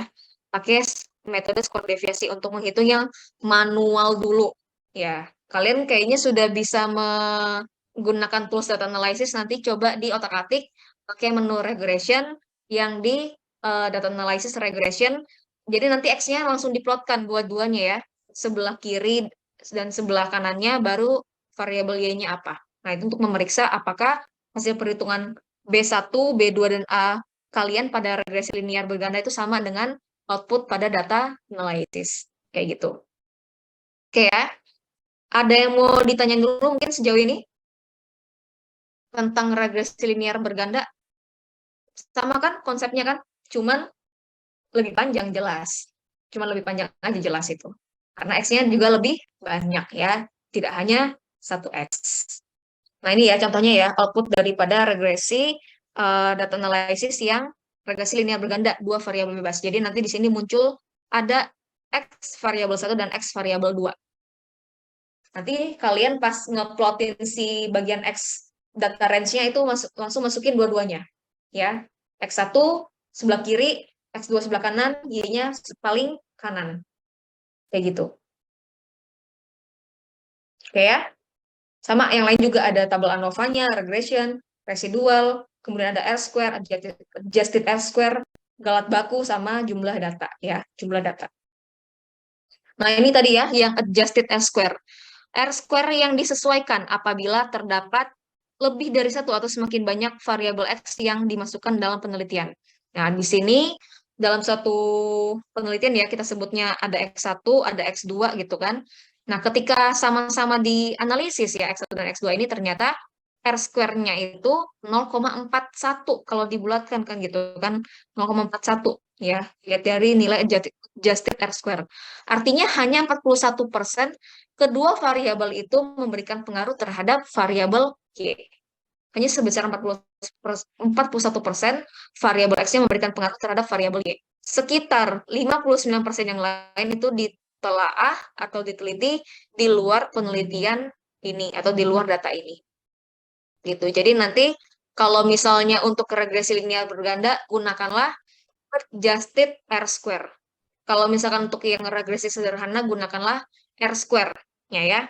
Pakai metode skor deviasi untuk menghitung yang manual dulu ya. Kalian kayaknya sudah bisa menggunakan tools data analysis, nanti coba di otak-atik pakai menu regression yang di data analysis regression. Jadi nanti X-nya langsung diplotkan dua-duanya ya. Sebelah kiri dan sebelah kanannya baru variabel Y-nya apa. Nah, itu untuk memeriksa apakah hasil perhitungan B1, B2, dan A kalian pada regresi linear berganda itu sama dengan output pada data analysis. Kayak gitu. Oke ya. Ada yang mau ditanyain dulu mungkin sejauh ini? Tentang regresi linear berganda? Sama kan konsepnya kan? Cuman lebih panjang jelas. Cuman lebih panjang aja jelas itu. Karena X-nya juga lebih banyak ya. Tidak hanya satu X. Nah ini ya contohnya ya, output daripada regresi data analysis yang regresi linear berganda, dua variabel bebas. Jadi nanti di sini muncul ada X variabel 1 dan X variabel 2. Nanti kalian pas ngeplotin si bagian X data range-nya itu langsung masukin dua-duanya. Ya, X1 sebelah kiri, X2 sebelah kanan, Y-nya paling kanan. Kayak gitu. Oke ya. Sama yang lain juga ada tabel ANOVA-nya, regression, residual, kemudian ada R-square, adjusted R-square, galat baku, sama jumlah data. Ya, jumlah data. Nah, ini tadi ya, yang adjusted R-square. R-square yang disesuaikan apabila terdapat lebih dari satu atau semakin banyak variabel X yang dimasukkan dalam penelitian. Nah, di sini dalam satu penelitian ya, kita sebutnya ada X1, ada X2 gitu kan. Nah, ketika sama-sama dianalisis ya, X1 dan X2 ini ternyata R-square-nya itu 0,41 kalau dibulatkan kan gitu kan, 0,41 ya, lihat dari nilai adjusted R-square. Artinya hanya 41% kedua variabel itu memberikan pengaruh terhadap variabel Y. Hanya sebesar 41% variabel X-nya memberikan pengaruh terhadap variabel Y. Sekitar 59% yang lain itu ditelaah atau diteliti di luar penelitian ini atau di luar data ini. Gitu. Jadi nanti kalau misalnya untuk regresi linear berganda, gunakanlah adjusted R-square. Kalau misalkan untuk yang regresi sederhana, gunakanlah R-square-nya ya.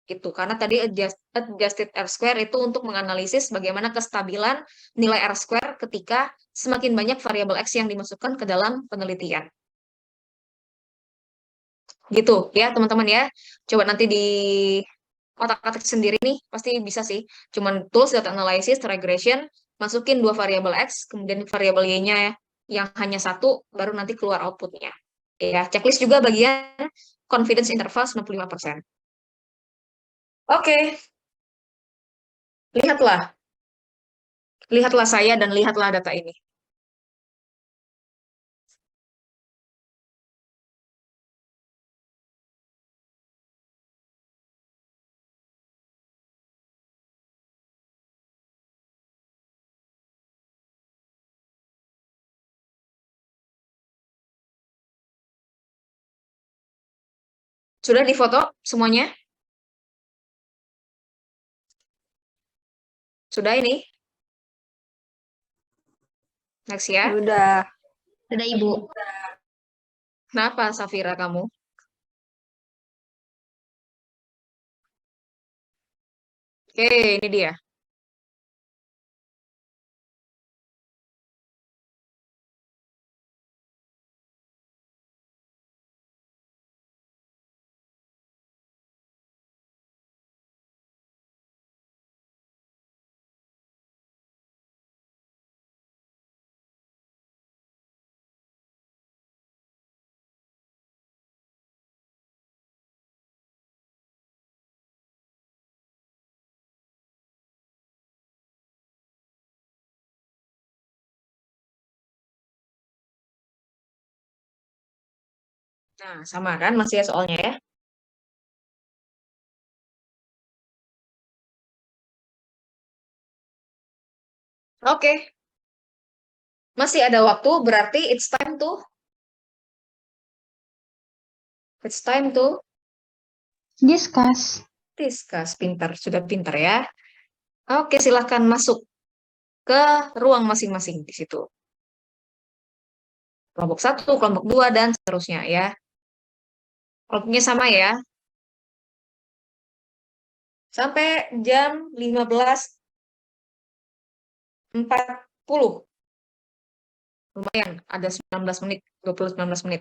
Gitu. Karena tadi adjusted R-square itu untuk menganalisis bagaimana kestabilan nilai R-square ketika semakin banyak variabel X yang dimasukkan ke dalam penelitian. Gitu ya teman-teman ya. Coba nanti di otak-atik sendiri nih, pasti bisa sih. Cuman tools data analysis, regression, masukin dua variabel X, kemudian variabel Y-nya ya, yang hanya satu, baru nanti keluar outputnya. Ya, checklist juga bagian confidence interval 95%. Oke, lihatlah. Lihatlah saya dan lihatlah data ini. Sudah difoto semuanya? Sudah ini? Next ya. Udah. Sudah Ibu. Kenapa Safira kamu? Oke, ini dia. Nah, sama kan masih ya soalnya ya. Oke, masih ada waktu, berarti it's time to Discuss. discuss. Pintar, sudah pintar ya. Oke, silahkan masuk ke ruang masing-masing di situ. Kelompok 1, kelompok 2, dan seterusnya ya. Kelompoknya sama ya. Sampai jam 15.40. Lumayan, ada 19 menit, 19 menit.